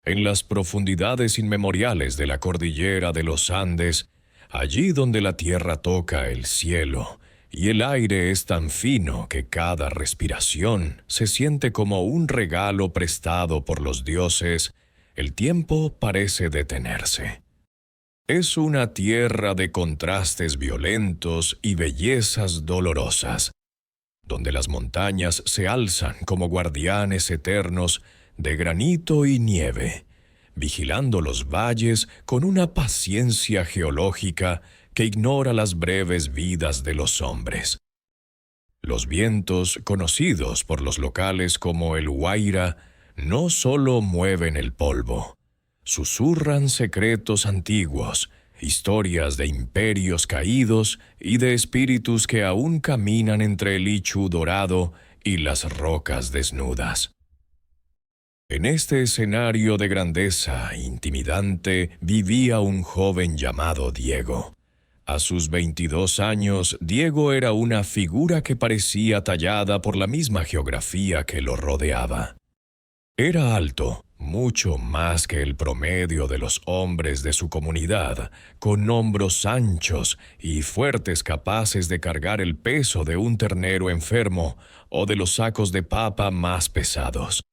en las profundidades inmemoriales de la cordillera de los Andes, allí donde la tierra toca el cielo, y el aire es tan fino que cada respiración se siente como un regalo prestado por los dioses, el tiempo parece detenerse. Es una tierra de contrastes violentos y bellezas dolorosas, donde las montañas se alzan como guardianes eternos de granito y nieve, vigilando los valles con una paciencia geológica que ignora las breves vidas de los hombres. Los vientos, conocidos por los locales como el Huayra, no solo mueven el polvo, susurran secretos antiguos, historias de imperios caídos y de espíritus que aún caminan entre el Ichu dorado y las rocas desnudas. En este escenario de grandeza intimidante vivía un joven llamado Diego. A sus 22 años, Diego era una figura que parecía tallada por la misma geografía que lo rodeaba. Era alto, mucho más que el promedio de los hombres de su comunidad, con hombros anchos y fuertes capaces de cargar el peso de un ternero enfermo o de los sacos de papa más pesados.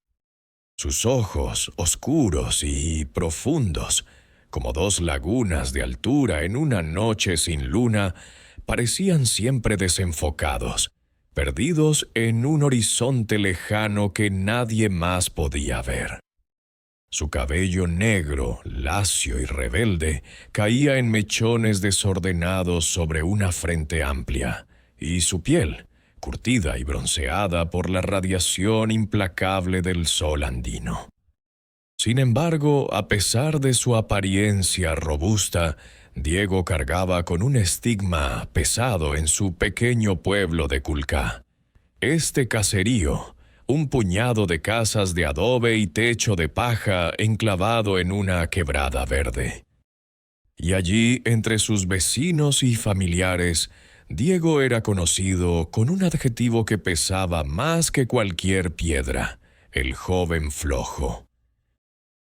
Sus ojos, oscuros y profundos, como dos lagunas de altura en una noche sin luna, parecían siempre desenfocados, perdidos en un horizonte lejano que nadie más podía ver. Su cabello negro, lacio y rebelde, caía en mechones desordenados sobre una frente amplia, y su piel, curtida y bronceada por la radiación implacable del sol andino. Sin embargo, a pesar de su apariencia robusta, Diego cargaba con un estigma pesado en su pequeño pueblo de Culcá. Este caserío, un puñado de casas de adobe y techo de paja enclavado en una quebrada verde. Y allí, entre sus vecinos y familiares, Diego era conocido con un adjetivo que pesaba más que cualquier piedra: el joven flojo.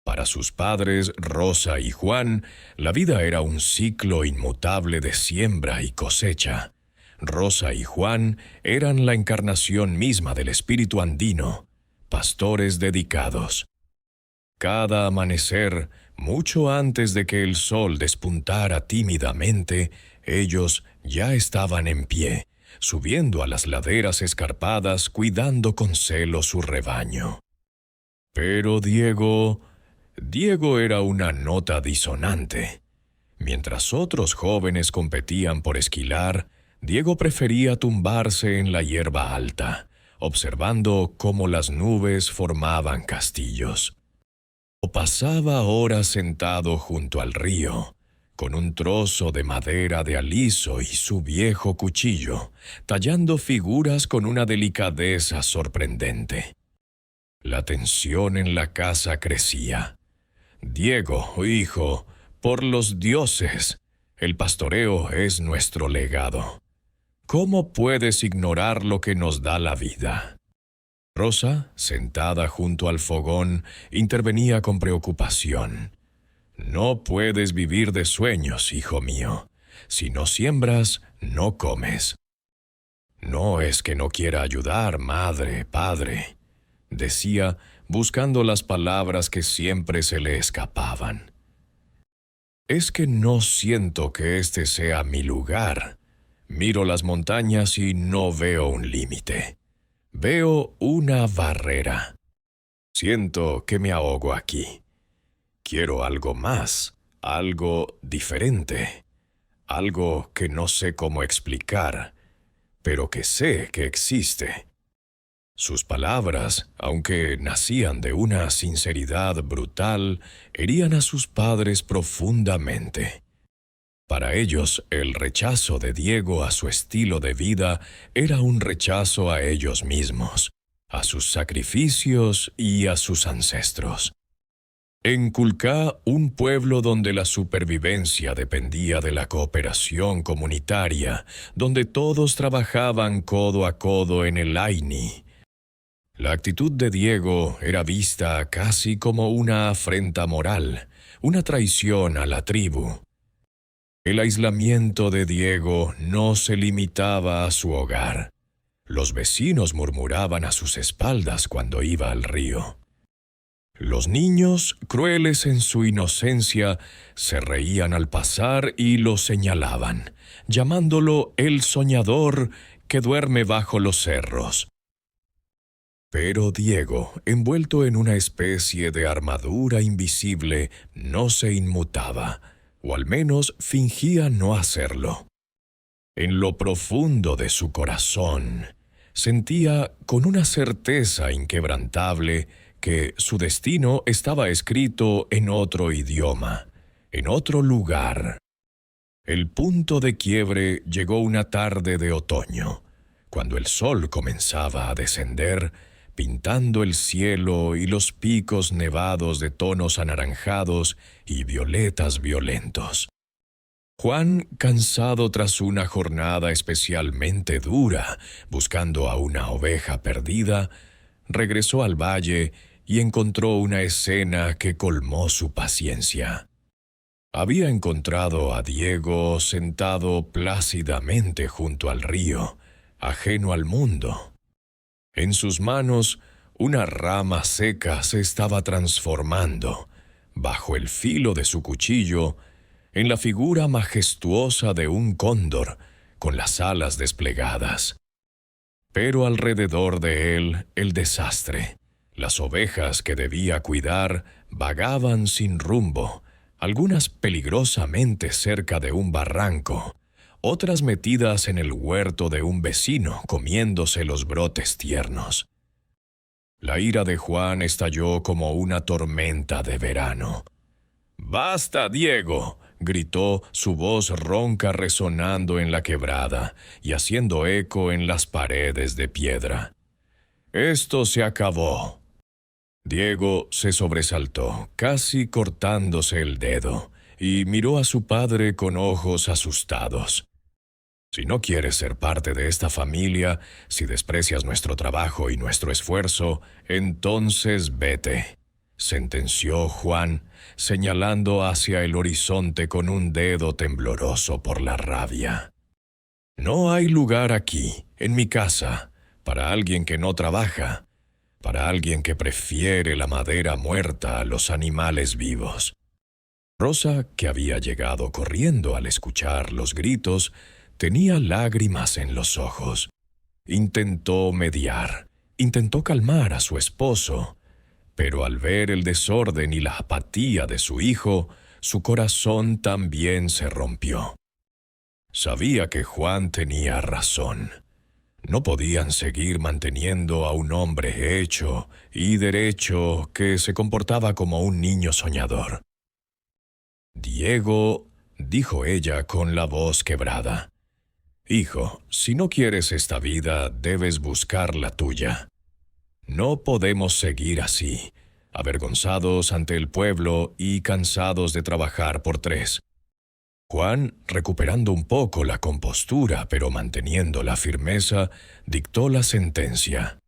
Para sus padres, Rosa y Juan, la vida era un ciclo inmutable de siembra y cosecha. Rosa y Juan eran la encarnación misma del espíritu andino, pastores dedicados. Cada amanecer, mucho antes de que el sol despuntara tímidamente, ellos ya estaban en pie, subiendo a las laderas escarpadas, cuidando con celo su rebaño. Pero Diego era una nota disonante. Mientras otros jóvenes competían por esquilar, Diego prefería tumbarse en la hierba alta, observando cómo las nubes formaban castillos. O pasaba horas sentado junto al río, con un trozo de madera de aliso y su viejo cuchillo, tallando figuras con una delicadeza sorprendente. La tensión en la casa crecía. Diego, hijo, por los dioses, el pastoreo es nuestro legado. ¿Cómo puedes ignorar lo que nos da la vida? Rosa, sentada junto al fogón, intervenía con preocupación. No puedes vivir de sueños, hijo mío. Si no siembras, no comes. No es que no quiera ayudar, madre, padre, decía, buscando las palabras que siempre se le escapaban. Es que no siento que este sea mi lugar. Miro las montañas y no veo un límite. Veo una barrera. Siento que me ahogo aquí. Quiero algo más, algo diferente, algo que no sé cómo explicar, pero que sé que existe. Sus palabras, aunque nacían de una sinceridad brutal, herían a sus padres profundamente. Para ellos, el rechazo de Diego a su estilo de vida era un rechazo a ellos mismos, a sus sacrificios y a sus ancestros. En Culcá, un pueblo donde la supervivencia dependía de la cooperación comunitaria, donde todos trabajaban codo a codo en el Aini, La actitud de Diego era vista casi como una afrenta moral, una traición a la tribu. El aislamiento de Diego no se limitaba a su hogar. Los vecinos murmuraban a sus espaldas cuando iba al río. Los niños, crueles en su inocencia, se reían al pasar y lo señalaban, llamándolo el soñador que duerme bajo los cerros. Pero Diego, envuelto en una especie de armadura invisible, no se inmutaba, o al menos fingía no hacerlo. En lo profundo de su corazón, sentía con una certeza inquebrantable que su destino estaba escrito en otro idioma, en otro lugar. El punto de quiebre llegó una tarde de otoño, cuando el sol comenzaba a descender, pintando el cielo y los picos nevados de tonos anaranjados y violetas violentos. Juan, cansado tras una jornada especialmente dura, buscando a una oveja perdida, regresó al valle y encontró una escena que colmó su paciencia. Había encontrado a Diego sentado plácidamente junto al río, ajeno al mundo. En sus manos, una rama seca se estaba transformando, bajo el filo de su cuchillo, en la figura majestuosa de un cóndor con las alas desplegadas. Pero alrededor de él, el desastre. Las ovejas que debía cuidar vagaban sin rumbo, algunas peligrosamente cerca de un barranco, otras metidas en el huerto de un vecino comiéndose los brotes tiernos. La ira de Juan estalló como una tormenta de verano. «¡Basta, Diego!», gritó, su voz ronca resonando en la quebrada y haciendo eco en las paredes de piedra. «Esto se acabó». Diego se sobresaltó, casi cortándose el dedo, y miró a su padre con ojos asustados. «Si no quieres ser parte de esta familia, si desprecias nuestro trabajo y nuestro esfuerzo, entonces vete», sentenció Juan, señalando hacia el horizonte con un dedo tembloroso por la rabia. «No hay lugar aquí, en mi casa, para alguien que no trabaja, para alguien que prefiere la madera muerta a los animales vivos». Rosa, que había llegado corriendo al escuchar los gritos, tenía lágrimas en los ojos. Intentó mediar, intentó calmar a su esposo, pero al ver el desorden y la apatía de su hijo, su corazón también se rompió. Sabía que Juan tenía razón. No podían seguir manteniendo a un hombre hecho y derecho que se comportaba como un niño soñador. «Diego», dijo ella con la voz quebrada, «hijo, si no quieres esta vida, debes buscar la tuya. No podemos seguir así, avergonzados ante el pueblo y cansados de trabajar por tres». Juan, recuperando un poco la compostura pero manteniendo la firmeza, dictó la sentencia.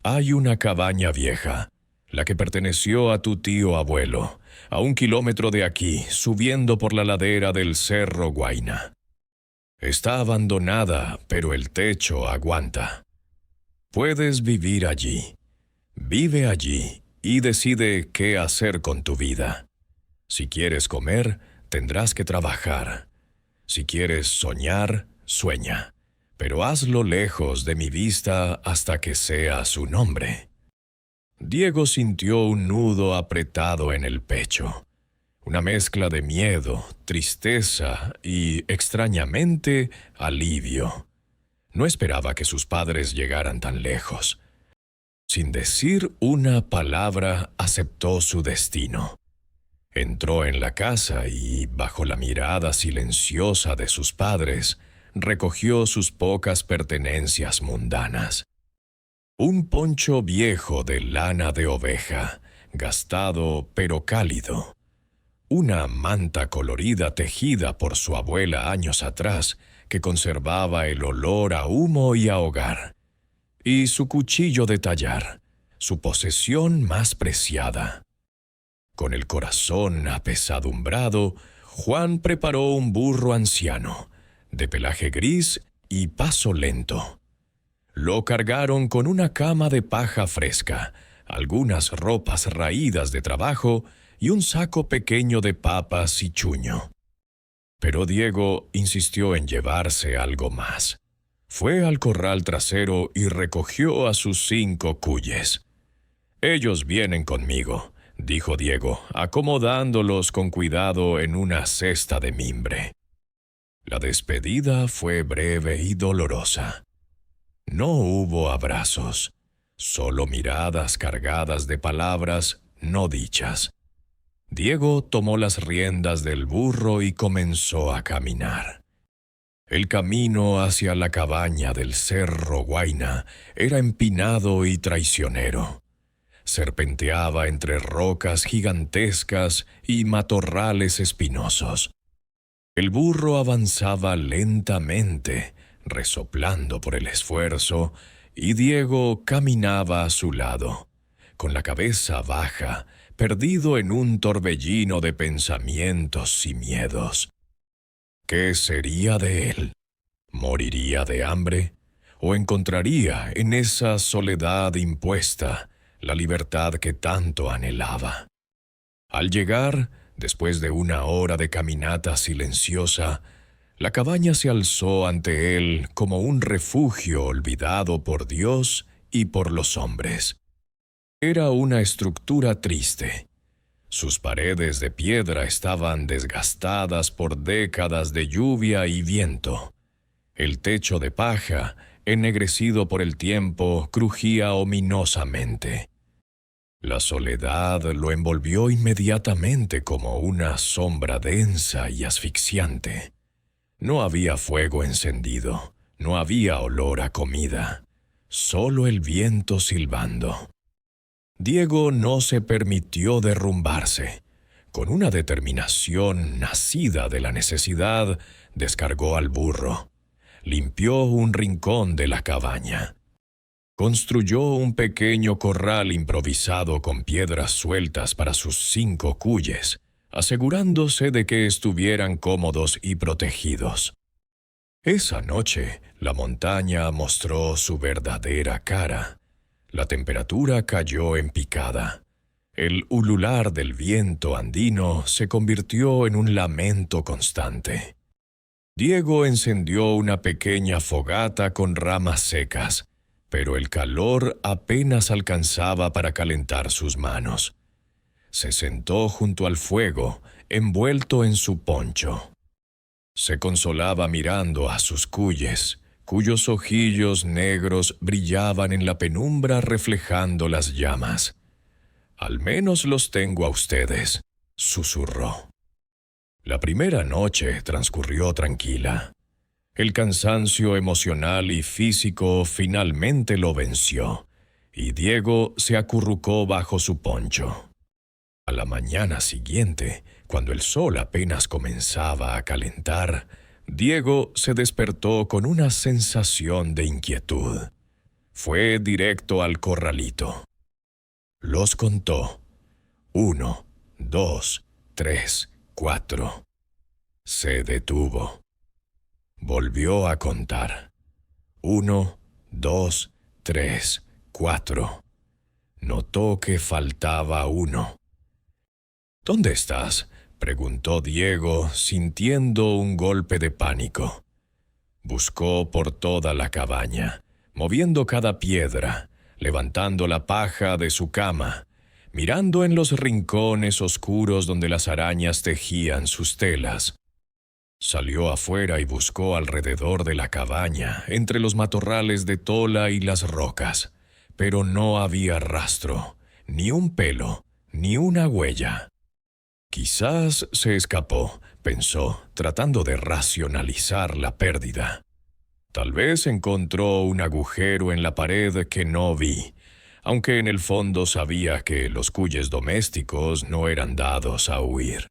«Hay una cabaña vieja, la que perteneció a tu tío abuelo, a 1 kilómetro de aquí, subiendo por la ladera del Cerro Guaina. Está abandonada, pero el techo aguanta. Puedes vivir allí. Vive allí y decide qué hacer con tu vida. Si quieres comer, tendrás que trabajar. Si quieres soñar, sueña, pero hazlo lejos de mi vista hasta que sea su nombre». Diego sintió un nudo apretado en el pecho, una mezcla de miedo, tristeza y, extrañamente, alivio. No esperaba que sus padres llegaran tan lejos. Sin decir una palabra, aceptó su destino. Entró en la casa y, bajo la mirada silenciosa de sus padres, recogió sus pocas pertenencias mundanas. Un poncho viejo de lana de oveja, gastado pero cálido. Una manta colorida tejida por su abuela años atrás, que conservaba el olor a humo y a hogar. y su cuchillo de tallar, su posesión más preciada. Con el corazón apesadumbrado, Juan preparó un burro anciano, de pelaje gris y paso lento. Lo cargaron con una cama de paja fresca, algunas ropas raídas de trabajo y un saco pequeño de papas y chuño. Pero Diego insistió en llevarse algo más. Fue al corral trasero y recogió a sus 5 cuyes. «Ellos vienen conmigo», dijo Diego, acomodándolos con cuidado en una cesta de mimbre. La despedida fue breve y dolorosa. No hubo abrazos, solo miradas cargadas de palabras no dichas. Diego tomó las riendas del burro y comenzó a caminar. El camino hacia la cabaña del Cerro Guaina era empinado y traicionero. Serpenteaba entre rocas gigantescas y matorrales espinosos. El burro avanzaba lentamente, resoplando por el esfuerzo, y Diego caminaba a su lado, con la cabeza baja, perdido en un torbellino de pensamientos y miedos. ¿Qué sería de él? ¿Moriría de hambre? ¿O encontraría en esa soledad impuesta la libertad que tanto anhelaba? Al llegar, después de una hora de caminata silenciosa, la cabaña se alzó ante él como un refugio olvidado por Dios y por los hombres. Era una estructura triste. Sus paredes de piedra estaban desgastadas por décadas de lluvia y viento. El techo de paja, ennegrecido por el tiempo, crujía ominosamente. La soledad lo envolvió inmediatamente como una sombra densa y asfixiante. No había fuego encendido, no había olor a comida, solo el viento silbando. Diego no se permitió derrumbarse. Con una determinación nacida de la necesidad, descargó al burro. Limpió un rincón de la cabaña. Construyó un pequeño corral improvisado con piedras sueltas para sus 5 cuyes, asegurándose de que estuvieran cómodos y protegidos. Esa noche, la montaña mostró su verdadera cara. La temperatura cayó en picada. El ulular del viento andino se convirtió en un lamento constante. Diego encendió una pequeña fogata con ramas secas, pero el calor apenas alcanzaba para calentar sus manos. Se sentó junto al fuego, envuelto en su poncho. Se consolaba mirando a sus cuyes, cuyos ojillos negros brillaban en la penumbra reflejando las llamas. «Al menos los tengo a ustedes», susurró. La primera noche transcurrió tranquila. El cansancio emocional y físico finalmente lo venció, y Diego se acurrucó bajo su poncho. A la mañana siguiente, cuando el sol apenas comenzaba a calentar, Diego se despertó con una sensación de inquietud. Fue directo al corralito. Los contó. 1, 2, 3, 4. Se detuvo. Volvió a contar. 1, 2, 3, 4. Notó que faltaba uno. «¿Dónde estás?», preguntó Diego, sintiendo un golpe de pánico. Buscó por toda la cabaña, moviendo cada piedra, levantando la paja de su cama, mirando en los rincones oscuros donde las arañas tejían sus telas. Salió afuera y buscó alrededor de la cabaña, entre los matorrales de tola y las rocas, pero no había rastro, ni un pelo, ni una huella. «Quizás se escapó», pensó, tratando de racionalizar la pérdida. «Tal vez encontró un agujero en la pared que no vi», aunque en el fondo sabía que los cuyes domésticos no eran dados a huir.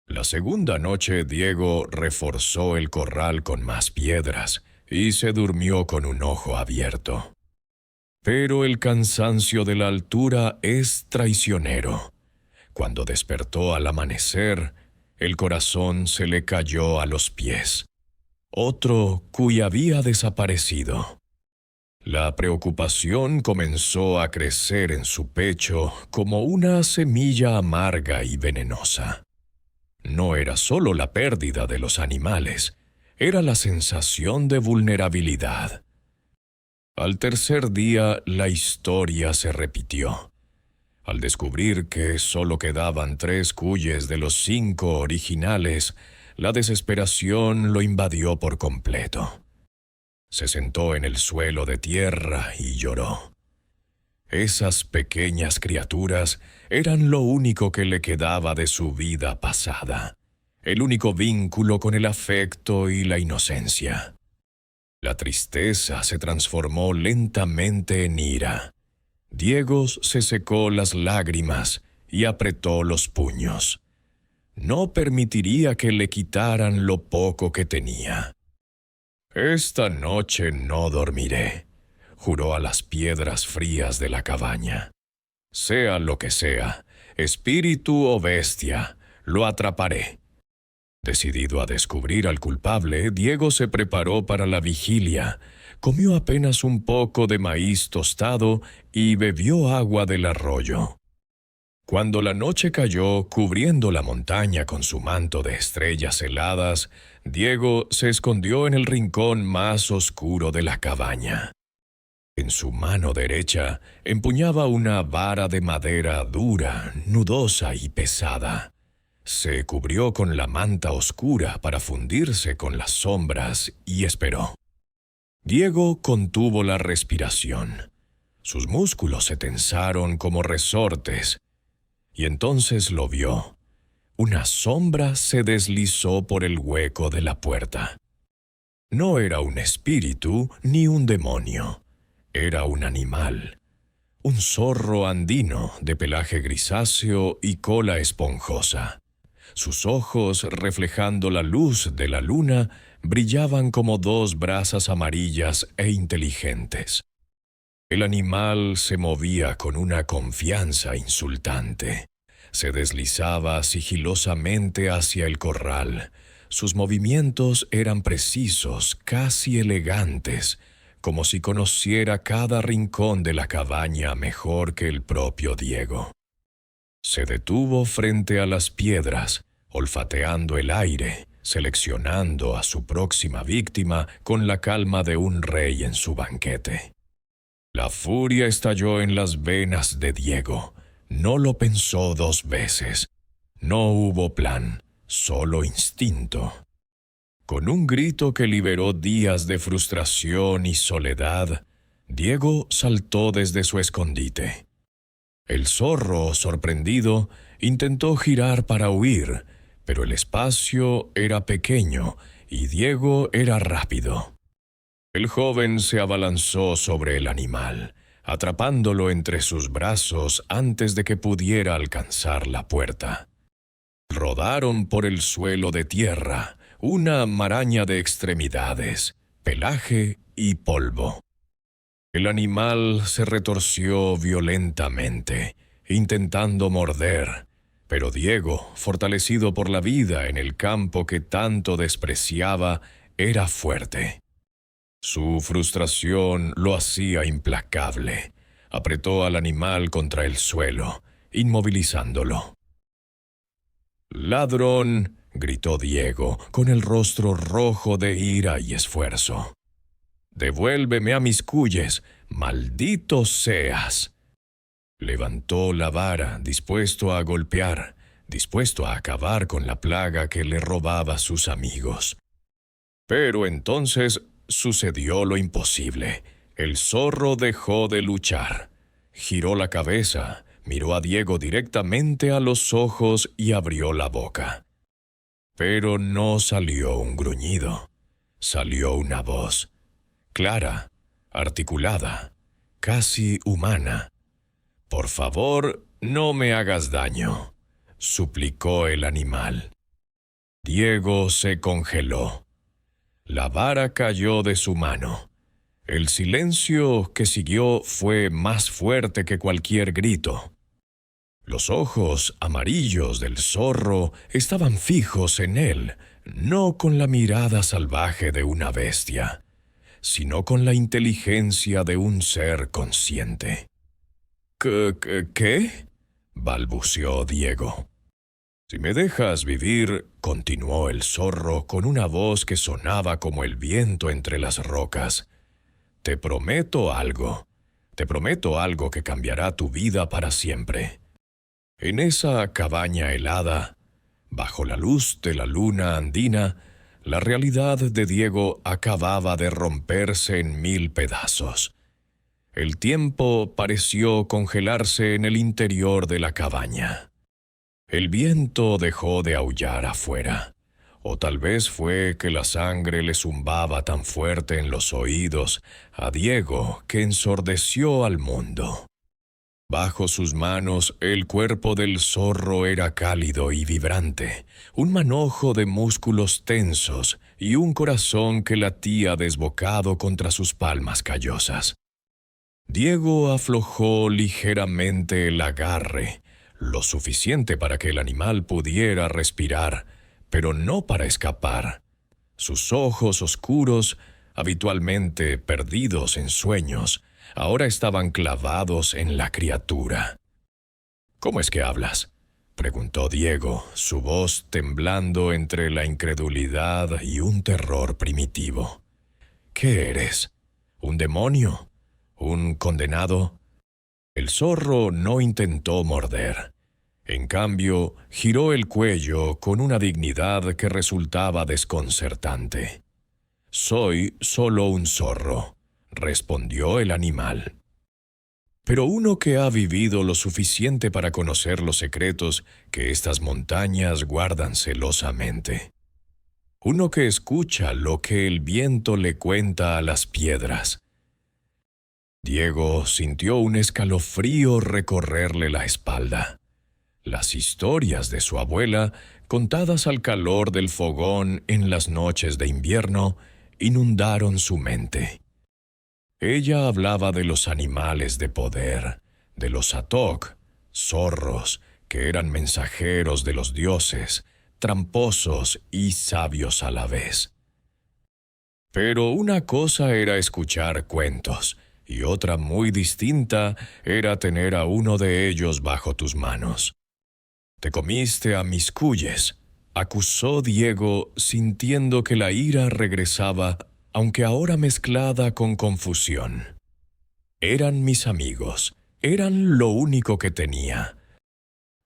La segunda noche Diego reforzó el corral con más piedras y se durmió con un ojo abierto. Pero el cansancio de la altura es traicionero. Cuando despertó al amanecer, el corazón se le cayó a los pies. Otro cuya había desaparecido. La preocupación comenzó a crecer en su pecho como una semilla amarga y venenosa. No era solo la pérdida de los animales, era la sensación de vulnerabilidad. Al tercer día, la historia se repitió. Al descubrir que solo quedaban 3 cuyes de los 5 originales, la desesperación lo invadió por completo. Se sentó en el suelo de tierra y lloró. Esas pequeñas criaturas eran lo único que le quedaba de su vida pasada, el único vínculo con el afecto y la inocencia. La tristeza se transformó lentamente en ira. Diego se secó las lágrimas y apretó los puños. No permitiría que le quitaran lo poco que tenía. «Esta noche no dormiré», juró a las piedras frías de la cabaña. «Sea lo que sea, espíritu o bestia, lo atraparé». Decidido a descubrir al culpable, Diego se preparó para la vigilia, comió apenas un poco de maíz tostado y bebió agua del arroyo. Cuando la noche cayó, cubriendo la montaña con su manto de estrellas heladas, Diego se escondió en el rincón más oscuro de la cabaña. En su mano derecha empuñaba una vara de madera dura, nudosa y pesada. Se cubrió con la manta oscura para fundirse con las sombras y esperó. Diego contuvo la respiración. Sus músculos se tensaron como resortes. Y entonces lo vio. Una sombra se deslizó por el hueco de la puerta. No era un espíritu ni un demonio. Era un animal. Un zorro andino de pelaje grisáceo y cola esponjosa. Sus ojos, reflejando la luz de la luna, brillaban como 2 brasas amarillas e inteligentes. El animal se movía con una confianza insultante. Se deslizaba sigilosamente hacia el corral. Sus movimientos eran precisos, casi elegantes, como si conociera cada rincón de la cabaña mejor que el propio Diego. Se detuvo frente a las piedras, olfateando el aire, seleccionando a su próxima víctima con la calma de un rey en su banquete. La furia estalló en las venas de Diego. No lo pensó 2 veces. No hubo plan, solo instinto. Con un grito que liberó días de frustración y soledad, Diego saltó desde su escondite. El zorro, sorprendido, intentó girar para huir, pero el espacio era pequeño y Diego era rápido. El joven se abalanzó sobre el animal, atrapándolo entre sus brazos antes de que pudiera alcanzar la puerta. Rodaron por el suelo de tierra, una maraña de extremidades, pelaje y polvo. El animal se retorció violentamente, intentando morder, pero Diego, fortalecido por la vida en el campo que tanto despreciaba, era fuerte. Su frustración lo hacía implacable. Apretó al animal contra el suelo, inmovilizándolo. «¡Ladrón!», gritó Diego, con el rostro rojo de ira y esfuerzo. «¡Devuélveme a mis cuyes! ¡Maldito seas!». Levantó la vara, dispuesto a golpear, dispuesto a acabar con la plaga que le robaba a sus amigos. Pero entonces sucedió lo imposible. El zorro dejó de luchar. Giró la cabeza, miró a Diego directamente a los ojos y abrió la boca. Pero no salió un gruñido. Salió una voz, clara, articulada, casi humana. «Por favor, no me hagas daño», suplicó el animal. Diego se congeló. La vara cayó de su mano. El silencio que siguió fue más fuerte que cualquier grito. Los ojos amarillos del zorro estaban fijos en él, no con la mirada salvaje de una bestia, sino con la inteligencia de un ser consciente. ¿Qué? Balbuceó Diego. Si me dejas vivir, continuó el zorro con una voz que sonaba como el viento entre las rocas. Te prometo algo que cambiará tu vida para siempre. En esa cabaña helada, bajo la luz de la luna andina, la realidad de Diego acababa de romperse en 1000 pedazos. El tiempo pareció congelarse en el interior de la cabaña. El viento dejó de aullar afuera, o tal vez fue que la sangre le zumbaba tan fuerte en los oídos a Diego que ensordeció al mundo. Bajo sus manos el cuerpo del zorro era cálido y vibrante, un manojo de músculos tensos y un corazón que latía desbocado contra sus palmas callosas. Diego aflojó ligeramente el agarre, lo suficiente para que el animal pudiera respirar, pero no para escapar. Sus ojos oscuros, habitualmente perdidos en sueños, ahora estaban clavados en la criatura. ¿Cómo es que hablas?, preguntó Diego, su voz temblando entre la incredulidad y un terror primitivo. ¿Qué eres? ¿Un demonio? ¿Un condenado? El zorro no intentó morder. En cambio, giró el cuello con una dignidad que resultaba desconcertante. «Soy solo un zorro», respondió el animal. «Pero uno que ha vivido lo suficiente para conocer los secretos que estas montañas guardan celosamente. Uno que escucha lo que el viento le cuenta a las piedras». Diego sintió un escalofrío recorrerle la espalda. Las historias de su abuela, contadas al calor del fogón en las noches de invierno, inundaron su mente. Ella hablaba de los animales de poder, de los Atok, zorros, que eran mensajeros de los dioses, tramposos y sabios a la vez. Pero una cosa era escuchar cuentos, y otra muy distinta era tener a uno de ellos bajo tus manos. «Te comiste a mis cuyes», acusó Diego, sintiendo que la ira regresaba, aunque ahora mezclada con confusión. Eran mis amigos, eran lo único que tenía.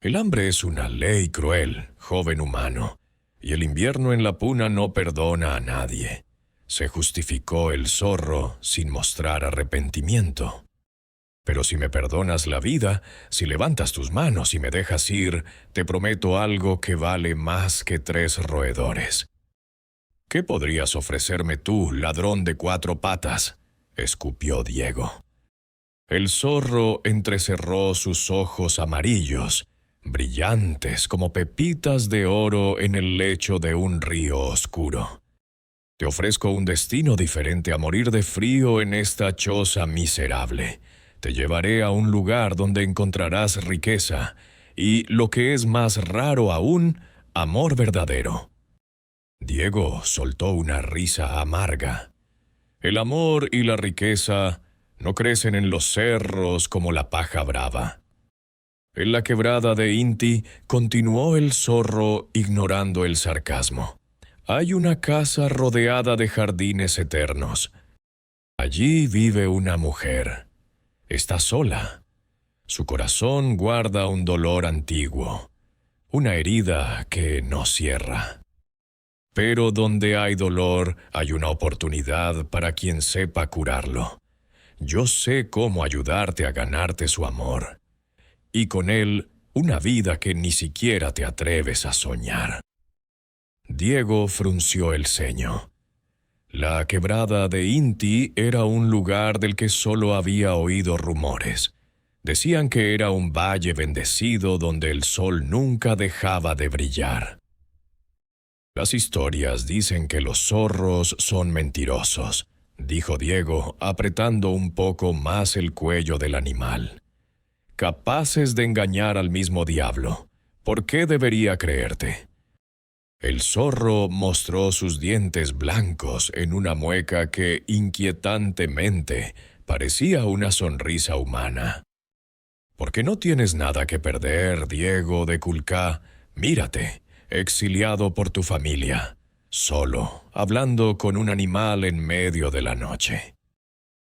El hambre es una ley cruel, joven humano, y el invierno en la puna no perdona a nadie. Se justificó el zorro sin mostrar arrepentimiento. «Pero si me perdonas la vida, si levantas tus manos y me dejas ir, te prometo algo que vale más que 3 roedores». «¿Qué podrías ofrecerme tú, ladrón de 4 patas?», escupió Diego. El zorro entrecerró sus ojos amarillos, brillantes como pepitas de oro en el lecho de un río oscuro. «Te ofrezco un destino diferente a morir de frío en esta choza miserable. Te llevaré a un lugar donde encontrarás riqueza y, lo que es más raro aún, amor verdadero». Diego soltó una risa amarga. El amor y la riqueza no crecen en los cerros como la paja brava. En la quebrada de Inti continuó el zorro ignorando el sarcasmo. Hay una casa rodeada de jardines eternos. Allí vive una mujer. Está sola. Su corazón guarda un dolor antiguo, una herida que no cierra. Pero donde hay dolor, hay una oportunidad para quien sepa curarlo. Yo sé cómo ayudarte a ganarte su amor. Y con él, una vida que ni siquiera te atreves a soñar. Diego frunció el ceño. La quebrada de Inti era un lugar del que solo había oído rumores. Decían que era un valle bendecido donde el sol nunca dejaba de brillar. Las historias dicen que los zorros son mentirosos, dijo Diego, apretando un poco más el cuello del animal. Capaces de engañar al mismo diablo. ¿Por qué debería creerte? El zorro mostró sus dientes blancos en una mueca que, inquietantemente, parecía una sonrisa humana. Porque no tienes nada que perder, Diego de Culcá. Mírate, exiliado por tu familia, solo, hablando con un animal en medio de la noche.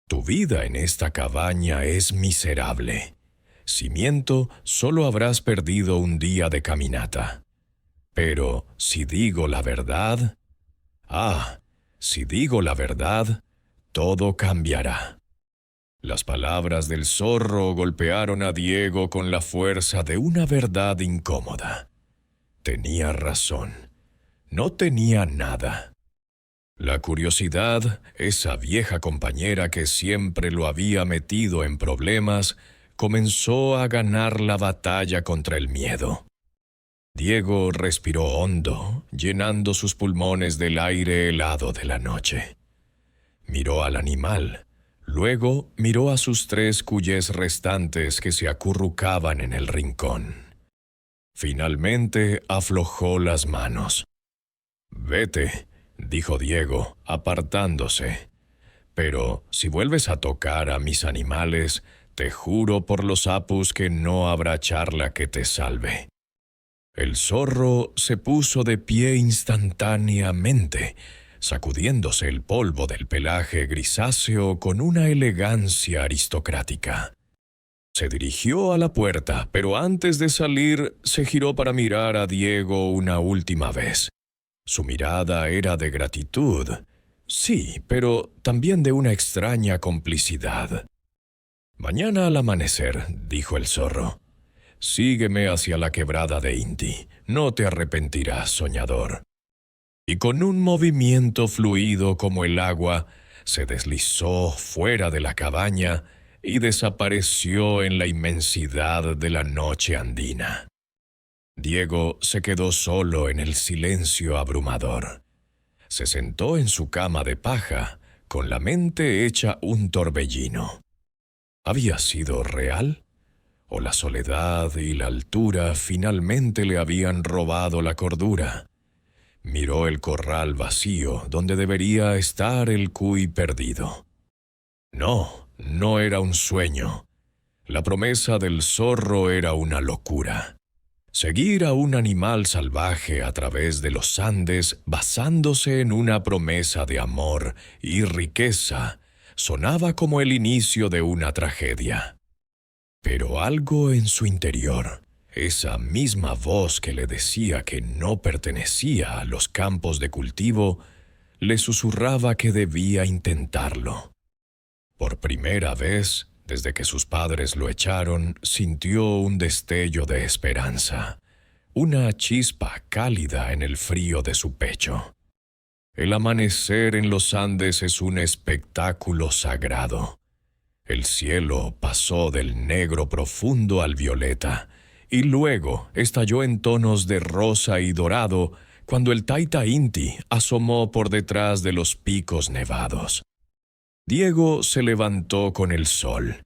Tu vida en esta cabaña es miserable. Si miento, solo habrás perdido un día de caminata. Pero si digo la verdad, si digo la verdad, todo cambiará. Las palabras del zorro golpearon a Diego con la fuerza de una verdad incómoda. Tenía razón. No tenía nada. La curiosidad, esa vieja compañera que siempre lo había metido en problemas, comenzó a ganar la batalla contra el miedo. Diego respiró hondo, llenando sus pulmones del aire helado de la noche. Miró al animal. Luego miró a sus 3 cuyes restantes que se acurrucaban en el rincón. Finalmente aflojó las manos. «Vete», dijo Diego, apartándose. «Pero si vuelves a tocar a mis animales, te juro por los apus que no habrá charla que te salve». El zorro se puso de pie instantáneamente, sacudiéndose el polvo del pelaje grisáceo con una elegancia aristocrática. Se dirigió a la puerta, pero antes de salir se giró para mirar a Diego una última vez. Su mirada era de gratitud, sí, pero también de una extraña complicidad. «Mañana al amanecer», dijo el zorro, «sígueme hacia la quebrada de Inti. No te arrepentirás, soñador». Y con un movimiento fluido como el agua, se deslizó fuera de la cabaña y desapareció en la inmensidad de la noche andina. Diego se quedó solo en el silencio abrumador. Se sentó en su cama de paja, con la mente hecha un torbellino. ¿Había sido real? ¿O la soledad y la altura finalmente le habían robado la cordura? Miró el corral vacío donde debería estar el cuy perdido. No, no era un sueño. La promesa del zorro era una locura. Seguir a un animal salvaje a través de los Andes basándose en una promesa de amor y riqueza sonaba como el inicio de una tragedia. Pero algo en su interior, esa misma voz que le decía que no pertenecía a los campos de cultivo, le susurraba que debía intentarlo. Por primera vez, desde que sus padres lo echaron, sintió un destello de esperanza, una chispa cálida en el frío de su pecho. El amanecer en los Andes es un espectáculo sagrado. El cielo pasó del negro profundo al violeta, y luego estalló en tonos de rosa y dorado cuando el Taita Inti asomó por detrás de los picos nevados. Diego se levantó con el sol.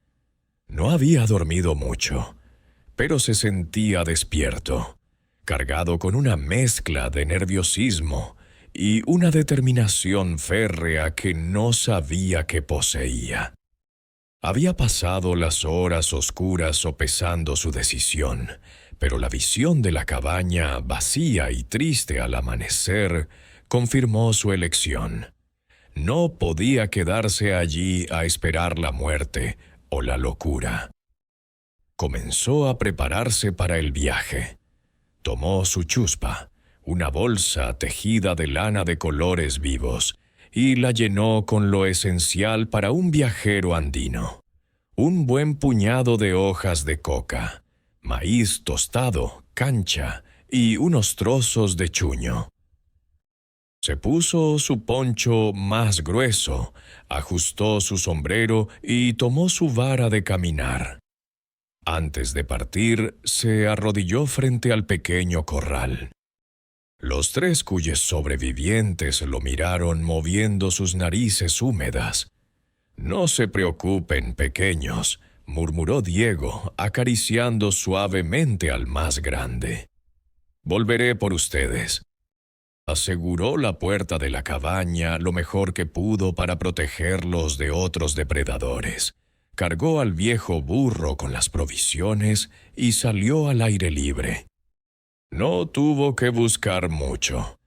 No había dormido mucho, pero se sentía despierto, cargado con una mezcla de nerviosismo y una determinación férrea que no sabía que poseía. Había pasado las horas oscuras sopesando su decisión, pero la visión de la cabaña, vacía y triste al amanecer, confirmó su elección. No podía quedarse allí a esperar la muerte o la locura. Comenzó a prepararse para el viaje. Tomó su chuspa, una bolsa tejida de lana de colores vivos, y la llenó con lo esencial para un viajero andino. Un buen puñado de hojas de coca, maíz tostado, cancha y unos trozos de chuño. Se puso su poncho más grueso, ajustó su sombrero y tomó su vara de caminar. Antes de partir, se arrodilló frente al pequeño corral. Los tres cuyos sobrevivientes lo miraron moviendo sus narices húmedas. «No se preocupen, pequeños», murmuró Diego, acariciando suavemente al más grande. «Volveré por ustedes». Aseguró la puerta de la cabaña lo mejor que pudo para protegerlos de otros depredadores. Cargó al viejo burro con las provisiones y salió al aire libre. No tuvo que buscar mucho.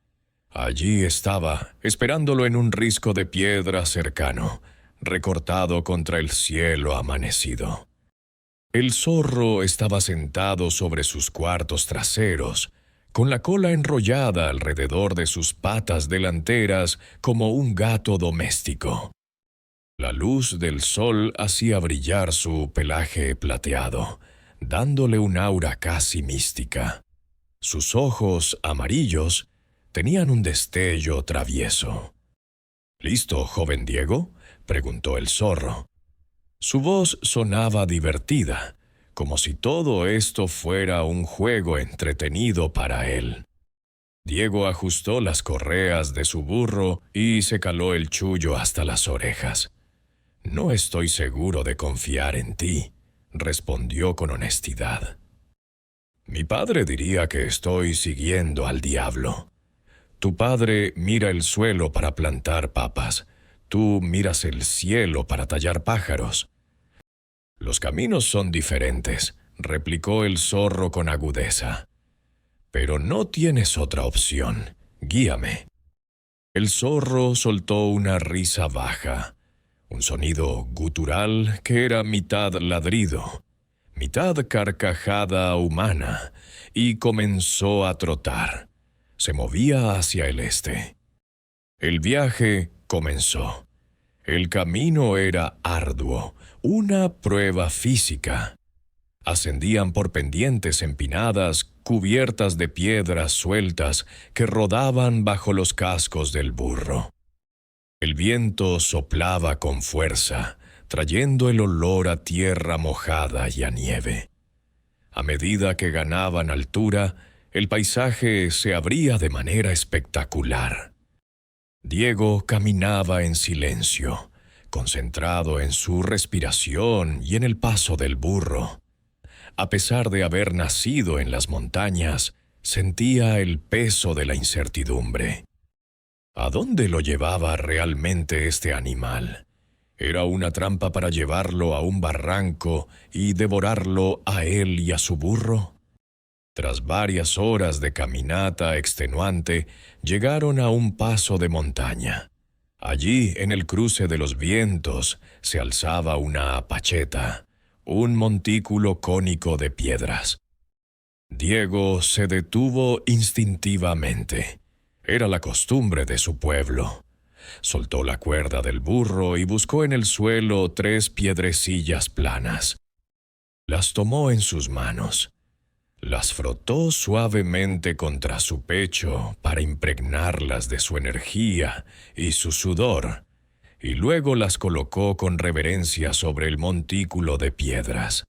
Allí estaba, esperándolo en un risco de piedra cercano, recortado contra el cielo amanecido. El zorro estaba sentado sobre sus cuartos traseros, con la cola enrollada alrededor de sus patas delanteras como un gato doméstico. La luz del sol hacía brillar su pelaje plateado, dándole un aura casi mística. Sus ojos amarillos tenían un destello travieso. «¿Listo, joven Diego?», preguntó el zorro. Su voz sonaba divertida, como si todo esto fuera un juego entretenido para él. Diego ajustó las correas de su burro y se caló el chullo hasta las orejas. «No estoy seguro de confiar en ti», respondió con honestidad. «Mi padre diría que estoy siguiendo al diablo. Tu padre mira el suelo para plantar papas. Tú miras el cielo para tallar pájaros». «Los caminos son diferentes», replicó el zorro con agudeza. «Pero no tienes otra opción. Guíame». El zorro soltó una risa baja, un sonido gutural que era mitad ladrido, mitad carcajada humana, y comenzó a trotar. Se movía hacia el este. El viaje comenzó. El camino era arduo, una prueba física. Ascendían por pendientes empinadas, cubiertas de piedras sueltas que rodaban bajo los cascos del burro. El viento soplaba con fuerza, trayendo el olor a tierra mojada y a nieve. A medida que ganaban altura, el paisaje se abría de manera espectacular. Diego caminaba en silencio, concentrado en su respiración y en el paso del burro. A pesar de haber nacido en las montañas, sentía el peso de la incertidumbre. ¿A dónde lo llevaba realmente este animal? ¿Era una trampa para llevarlo a un barranco y devorarlo a él y a su burro? Tras varias horas de caminata extenuante, llegaron a un paso de montaña. Allí, en el cruce de los vientos, se alzaba una pacheta, un montículo cónico de piedras. Diego se detuvo instintivamente. Era la costumbre de su pueblo. Soltó la cuerda del burro y buscó en el suelo 3 piedrecillas planas. Las tomó en sus manos. Las frotó suavemente contra su pecho para impregnarlas de su energía y su sudor, y luego las colocó con reverencia sobre el montículo de piedras.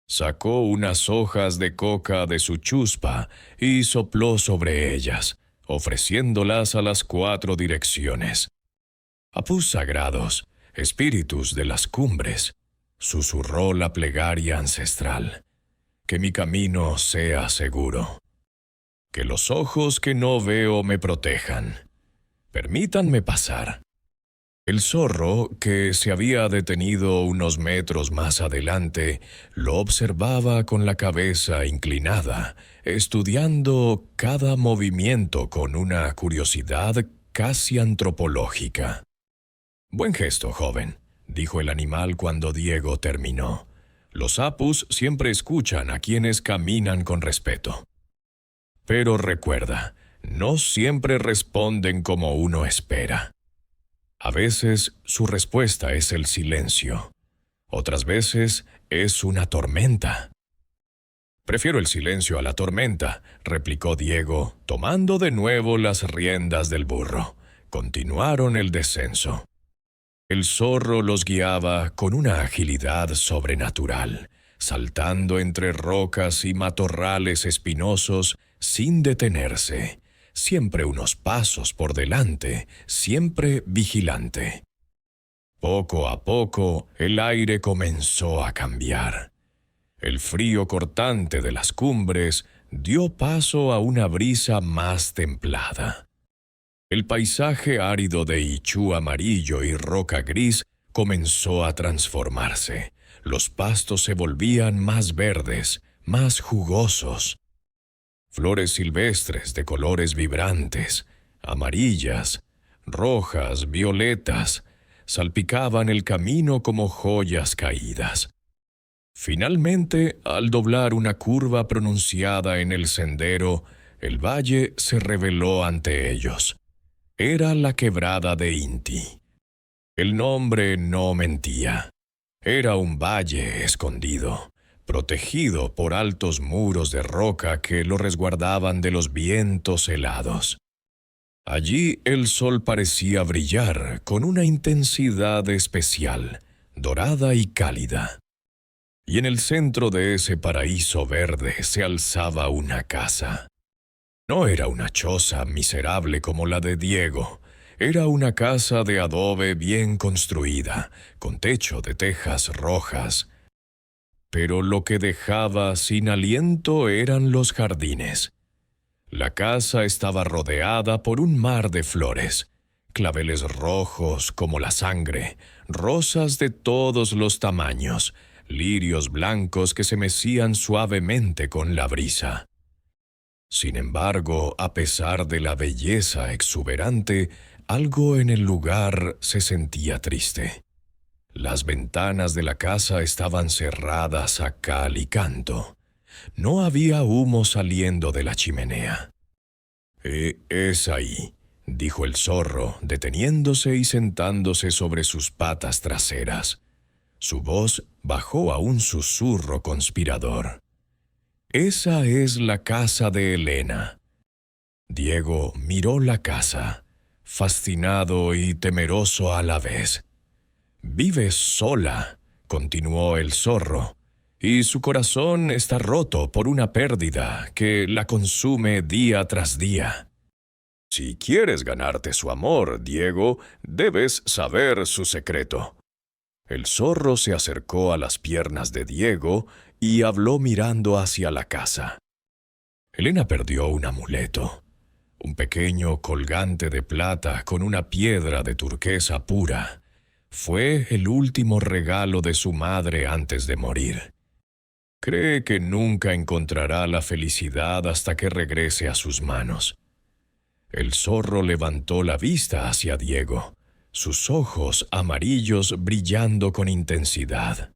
Sacó unas hojas de coca de su chuspa y sopló sobre ellas, ofreciéndolas a las 4 direcciones. «Apus sagrados, espíritus de las cumbres», susurró la plegaria ancestral, «que mi camino sea seguro. Que los ojos que no veo me protejan. Permítanme pasar». El zorro, que se había detenido unos metros más adelante, lo observaba con la cabeza inclinada, estudiando cada movimiento con una curiosidad casi antropológica. «Buen gesto, joven», dijo el animal cuando Diego terminó. «Los apus siempre escuchan a quienes caminan con respeto. Pero recuerda, no siempre responden como uno espera. A veces su respuesta es el silencio. Otras veces es una tormenta». «Prefiero el silencio a la tormenta», replicó Diego, tomando de nuevo las riendas del burro. Continuaron el descenso. El zorro los guiaba con una agilidad sobrenatural, saltando entre rocas y matorrales espinosos sin detenerse, siempre unos pasos por delante, siempre vigilante. Poco a poco, el aire comenzó a cambiar. El frío cortante de las cumbres dio paso a una brisa más templada. El paisaje árido de ichú amarillo y roca gris comenzó a transformarse. Los pastos se volvían más verdes, más jugosos. Flores silvestres de colores vibrantes, amarillas, rojas, violetas, salpicaban el camino como joyas caídas. Finalmente, al doblar una curva pronunciada en el sendero, el valle se reveló ante ellos. Era la quebrada de Inti. El nombre no mentía. Era un valle escondido, protegido por altos muros de roca que lo resguardaban de los vientos helados. Allí el sol parecía brillar con una intensidad especial, dorada y cálida. Y en el centro de ese paraíso verde se alzaba una casa. No era una choza miserable como la de Diego. Era una casa de adobe bien construida, con techo de tejas rojas. Pero lo que dejaba sin aliento eran los jardines. La casa estaba rodeada por un mar de flores, claveles rojos como la sangre, rosas de todos los tamaños, lirios blancos que se mecían suavemente con la brisa. Sin embargo, a pesar de la belleza exuberante, algo en el lugar se sentía triste. Las ventanas de la casa estaban cerradas a cal y canto. No había humo saliendo de la chimenea. Es ahí», dijo el zorro, deteniéndose y sentándose sobre sus patas traseras. Su voz bajó a un susurro conspirador. «Esa es la casa de Elena». Diego miró la casa, fascinado y temeroso a la vez. «Vive sola», continuó el zorro, «y su corazón está roto por una pérdida que la consume día tras día. Si quieres ganarte su amor, Diego, debes saber su secreto». El zorro se acercó a las piernas de Diego y habló mirando hacia la casa. Elena perdió un amuleto, un pequeño colgante de plata con una piedra de turquesa pura. Fue el último regalo de su madre antes de morir. Cree que nunca encontrará la felicidad hasta que regrese a sus manos. El zorro levantó la vista hacia Diego, sus ojos amarillos brillando con intensidad.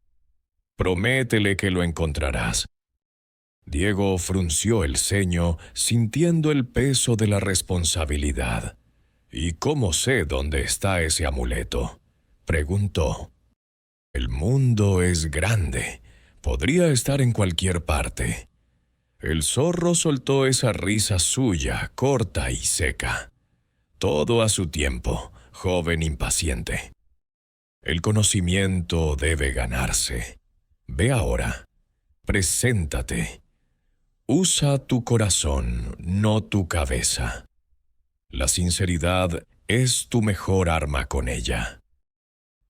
«Prométele que lo encontrarás». Diego frunció el ceño, sintiendo el peso de la responsabilidad. «¿Y cómo sé dónde está ese amuleto?», preguntó. «El mundo es grande. Podría estar en cualquier parte». El zorro soltó esa risa suya, corta y seca. «Todo a su tiempo, joven impaciente. El conocimiento debe ganarse. Ve ahora. Preséntate. Usa tu corazón, no tu cabeza. La sinceridad es tu mejor arma con ella».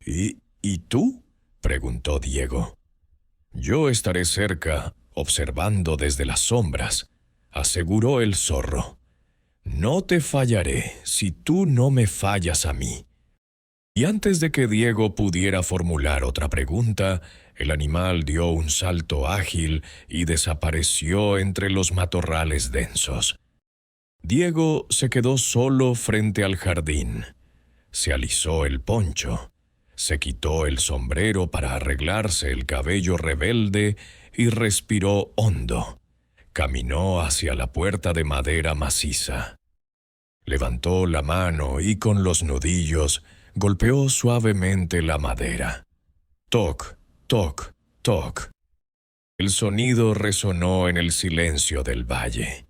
¿Y tú?», preguntó Diego. «Yo estaré cerca, observando desde las sombras», aseguró el zorro. «No te fallaré si tú no me fallas a mí». Y antes de que Diego pudiera formular otra pregunta, el animal dio un salto ágil y desapareció entre los matorrales densos. Diego se quedó solo frente al jardín. Se alisó el poncho, se quitó el sombrero para arreglarse el cabello rebelde y respiró hondo. Caminó hacia la puerta de madera maciza. Levantó la mano y con los nudillos golpeó suavemente la madera. Toc, toc, toc. El sonido resonó en el silencio del valle.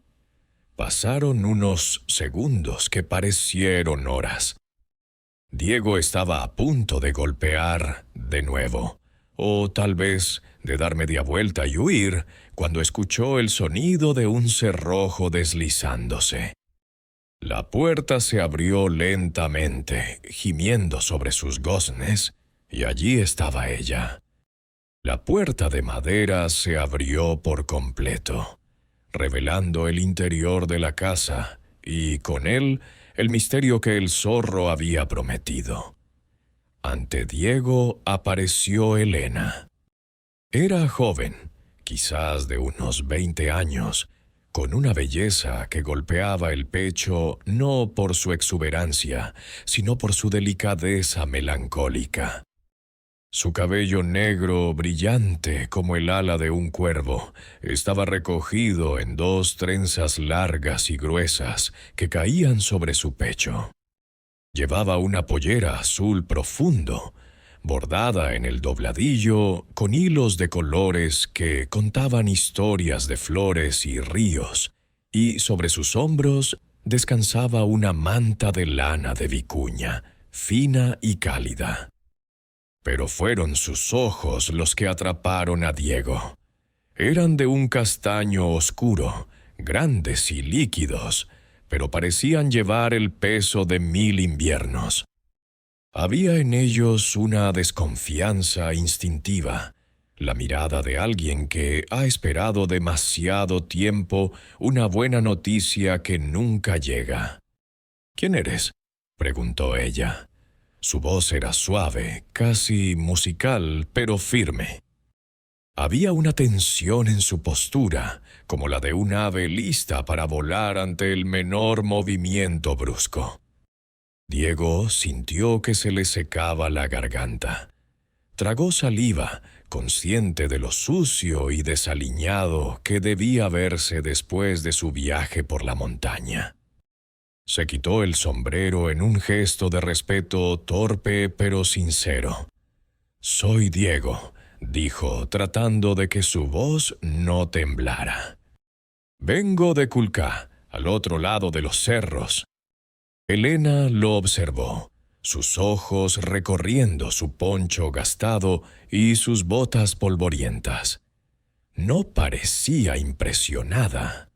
Pasaron unos segundos que parecieron horas. Diego estaba a punto de golpear de nuevo, o tal vez de dar media vuelta y huir, cuando escuchó el sonido de un cerrojo deslizándose. La puerta se abrió lentamente, gimiendo sobre sus goznes, y allí estaba ella. La puerta de madera se abrió por completo, revelando el interior de la casa, y con él el misterio que el zorro había prometido. Ante Diego apareció Elena. Era joven, quizás de unos 20 años, con una belleza que golpeaba el pecho no por su exuberancia, sino por su delicadeza melancólica. Su cabello negro, brillante como el ala de un cuervo, estaba recogido en 2 trenzas largas y gruesas que caían sobre su pecho. Llevaba una pollera azul profundo, bordada en el dobladillo con hilos de colores que contaban historias de flores y ríos, y sobre sus hombros descansaba una manta de lana de vicuña, fina y cálida. Pero fueron sus ojos los que atraparon a Diego. Eran de un castaño oscuro, grandes y líquidos, pero parecían llevar el peso de 1000 inviernos. Había en ellos una desconfianza instintiva, la mirada de alguien que ha esperado demasiado tiempo una buena noticia que nunca llega. «¿Quién eres?», preguntó ella. Su voz era suave, casi musical, pero firme. Había una tensión en su postura, como la de un ave lista para volar ante el menor movimiento brusco. Diego sintió que se le secaba la garganta. Tragó saliva, consciente de lo sucio y desaliñado que debía verse después de su viaje por la montaña. Se quitó el sombrero en un gesto de respeto torpe pero sincero. «Soy Diego», dijo, tratando de que su voz no temblara. «Vengo de Kulka, al otro lado de los cerros». Elena lo observó, sus ojos recorriendo su poncho gastado y sus botas polvorientas. No parecía impresionada.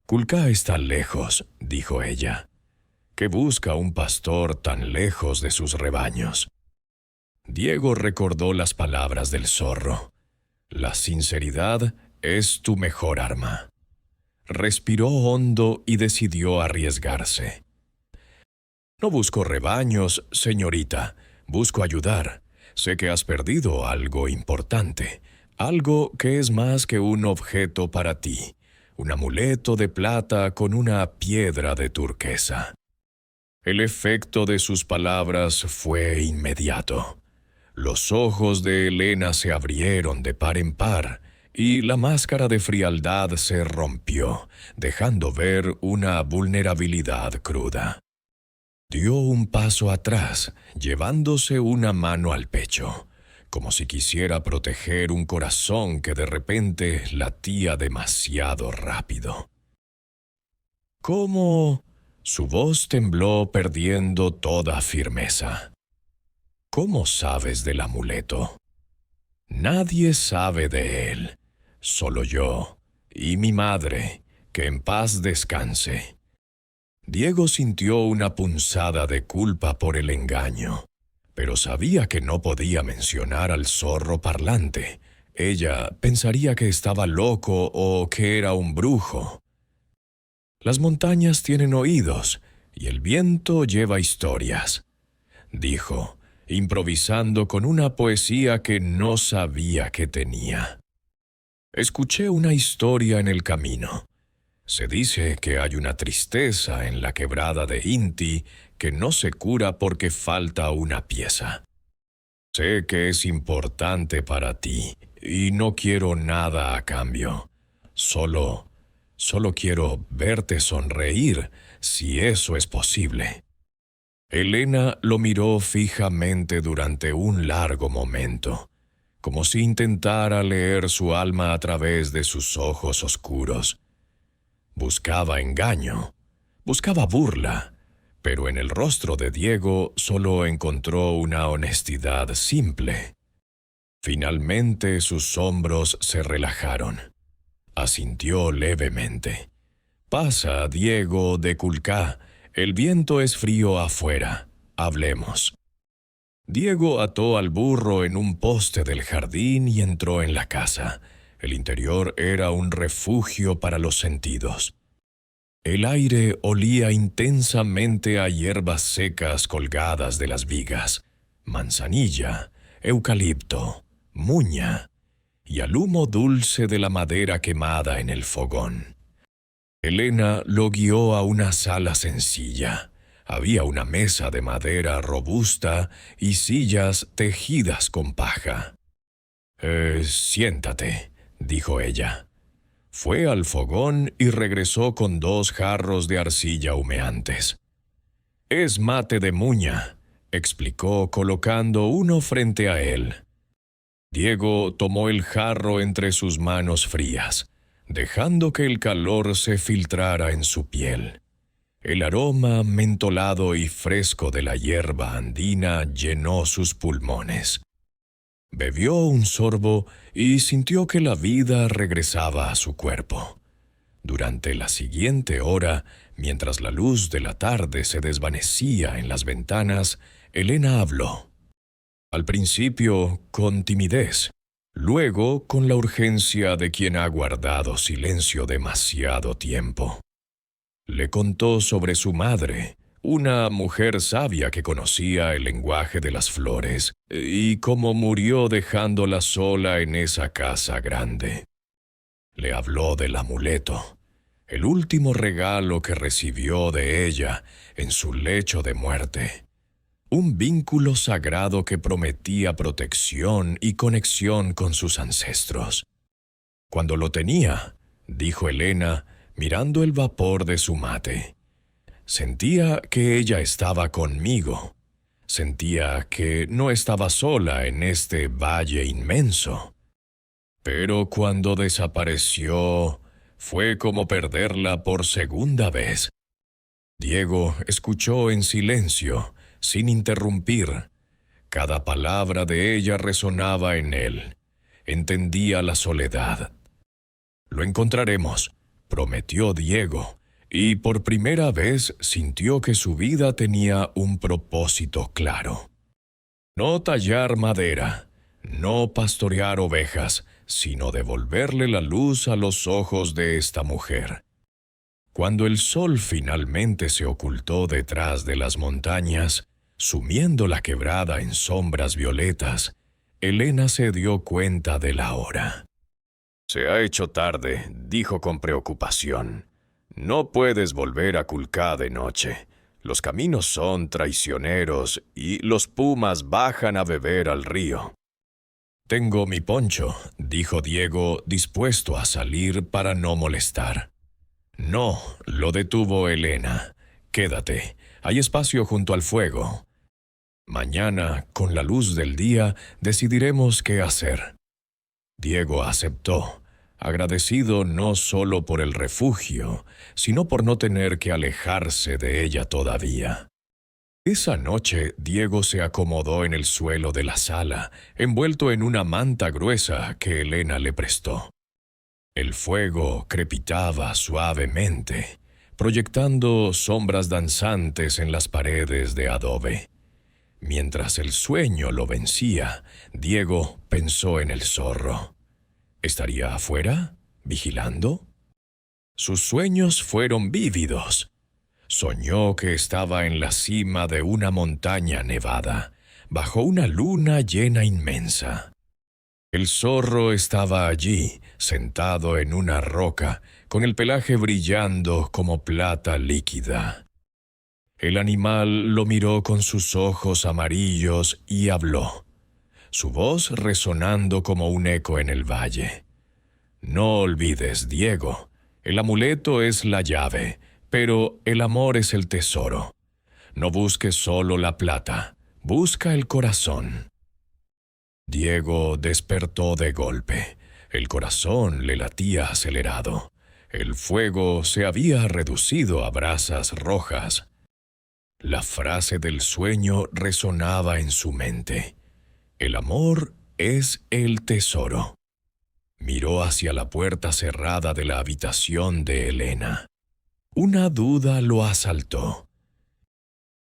«Kulka está lejos», dijo ella. «¿Qué busca un pastor tan lejos de sus rebaños?» Diego recordó las palabras del zorro. «La sinceridad es tu mejor arma». Respiró hondo y decidió arriesgarse. «No busco rebaños, señorita. Busco ayudar. Sé que has perdido algo importante, algo que es más que un objeto para ti. Un amuleto de plata con una piedra de turquesa». El efecto de sus palabras fue inmediato. Los ojos de Elena se abrieron de par en par, y la máscara de frialdad se rompió, dejando ver una vulnerabilidad cruda. Dio un paso atrás, llevándose una mano al pecho, como si quisiera proteger un corazón que de repente latía demasiado rápido. «¿Cómo?» Su voz tembló perdiendo toda firmeza. «¿Cómo sabes del amuleto?» «Nadie sabe de él, solo yo y mi madre, que en paz descanse». Diego sintió una punzada de culpa por el engaño, pero sabía que no podía mencionar al zorro parlante. Ella pensaría que estaba loco o que era un brujo. «Las montañas tienen oídos y el viento lleva historias», dijo, improvisando con una poesía que no sabía que tenía. «Escuché una historia en el camino. Se dice que hay una tristeza en la quebrada de Inti que no se cura porque falta una pieza. Sé que es importante para ti y no quiero nada a cambio. Solo quiero verte sonreír, si eso es posible». Elena lo miró fijamente durante un largo momento, como si intentara leer su alma a través de sus ojos oscuros. Buscaba engaño, buscaba burla, pero en el rostro de Diego solo encontró una honestidad simple. Finalmente sus hombros se relajaron. Asintió levemente. Pasa, Diego de Culcá. El viento es frío afuera. Hablemos. Diego ató al burro en un poste del jardín y entró en la casa. El interior era un refugio para los sentidos. El aire olía intensamente a hierbas secas colgadas de las vigas, manzanilla, eucalipto, muña y al humo dulce de la madera quemada en el fogón. Elena lo guió a una sala sencilla. Había una mesa de madera robusta y sillas tejidas con paja. Siéntate», dijo ella. Fue al fogón y regresó con 2 jarros de arcilla humeantes. «Es mate de muña», explicó colocando uno frente a él. Diego tomó el jarro entre sus manos frías, dejando que el calor se filtrara en su piel. El aroma mentolado y fresco de la hierba andina llenó sus pulmones. Bebió un sorbo y sintió que la vida regresaba a su cuerpo. Durante la siguiente hora, mientras la luz de la tarde se desvanecía en las ventanas, Elena habló. Al principio con timidez, luego con la urgencia de quien ha guardado silencio demasiado tiempo. Le contó sobre su madre, una mujer sabia que conocía el lenguaje de las flores, y cómo murió dejándola sola en esa casa grande. Le habló del amuleto, el último regalo que recibió de ella en su lecho de muerte. Un vínculo sagrado que prometía protección y conexión con sus ancestros. Cuando lo tenía, dijo Elena, mirando el vapor de su mate, sentía que ella estaba conmigo. Sentía que no estaba sola en este valle inmenso. Pero cuando desapareció, fue como perderla por segunda vez. Diego escuchó en silencio, sin interrumpir. Cada palabra de ella resonaba en él. Entendía la soledad. «Lo encontraremos», prometió Diego, y por primera vez sintió que su vida tenía un propósito claro. No tallar madera, no pastorear ovejas, sino devolverle la luz a los ojos de esta mujer. Cuando el sol finalmente se ocultó detrás de las montañas, sumiendo la quebrada en sombras violetas, Elena se dio cuenta de la hora. «Se ha hecho tarde», dijo con preocupación. «No puedes volver a Culcá de noche. Los caminos son traicioneros y los pumas bajan a beber al río». «Tengo mi poncho», dijo Diego, dispuesto a salir para no molestar. «No», lo detuvo Elena. «Quédate. Hay espacio junto al fuego. Mañana, con la luz del día, decidiremos qué hacer». Diego aceptó, agradecido no solo por el refugio, sino por no tener que alejarse de ella todavía. Esa noche, Diego se acomodó en el suelo de la sala, envuelto en una manta gruesa que Elena le prestó. El fuego crepitaba suavemente, proyectando sombras danzantes en las paredes de adobe. Mientras el sueño lo vencía, Diego pensó en el zorro. ¿Estaría afuera, vigilando? Sus sueños fueron vívidos. Soñó que estaba en la cima de una montaña nevada, bajo una luna llena inmensa. El zorro estaba allí, sentado en una roca, con el pelaje brillando como plata líquida. El animal lo miró con sus ojos amarillos y habló, su voz resonando como un eco en el valle. «No olvides, Diego, el amuleto es la llave, pero el amor es el tesoro. No busques solo la plata, busca el corazón». Diego despertó de golpe. El corazón le latía acelerado. El fuego se había reducido a brasas rojas. La frase del sueño resonaba en su mente. El amor es el tesoro. Miró hacia la puerta cerrada de la habitación de Elena. Una duda lo asaltó.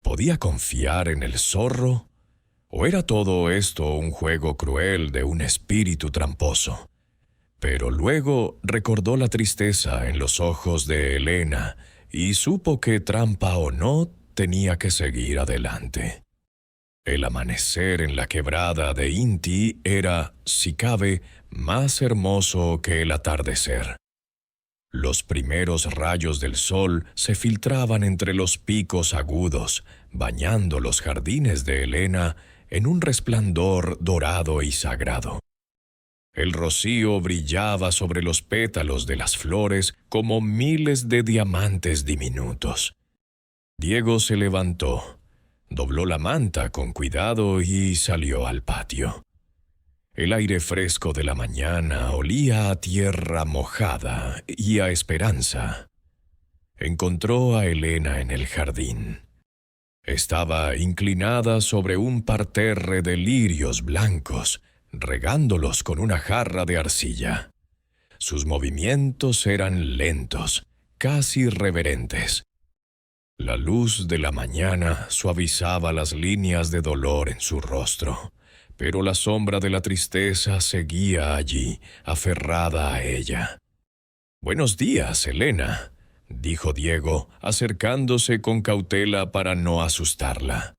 ¿Podía confiar en el zorro? ¿O era todo esto un juego cruel de un espíritu tramposo? Pero luego recordó la tristeza en los ojos de Helena y supo que, trampa o no, tenía que seguir adelante. El amanecer en la quebrada de Inti era, si cabe, más hermoso que el atardecer. Los primeros rayos del sol se filtraban entre los picos agudos, bañando los jardines de Helena en un resplandor dorado y sagrado. El rocío brillaba sobre los pétalos de las flores como miles de diamantes diminutos. Diego se levantó, dobló la manta con cuidado y salió al patio. El aire fresco de la mañana olía a tierra mojada y a esperanza. Encontró a Helena en el jardín. Estaba inclinada sobre un parterre de lirios blancos, regándolos con una jarra de arcilla. Sus movimientos eran lentos, casi reverentes. La luz de la mañana suavizaba las líneas de dolor en su rostro, pero la sombra de la tristeza seguía allí, aferrada a ella. «Buenos días, Helena», dijo Diego, acercándose con cautela para no asustarla.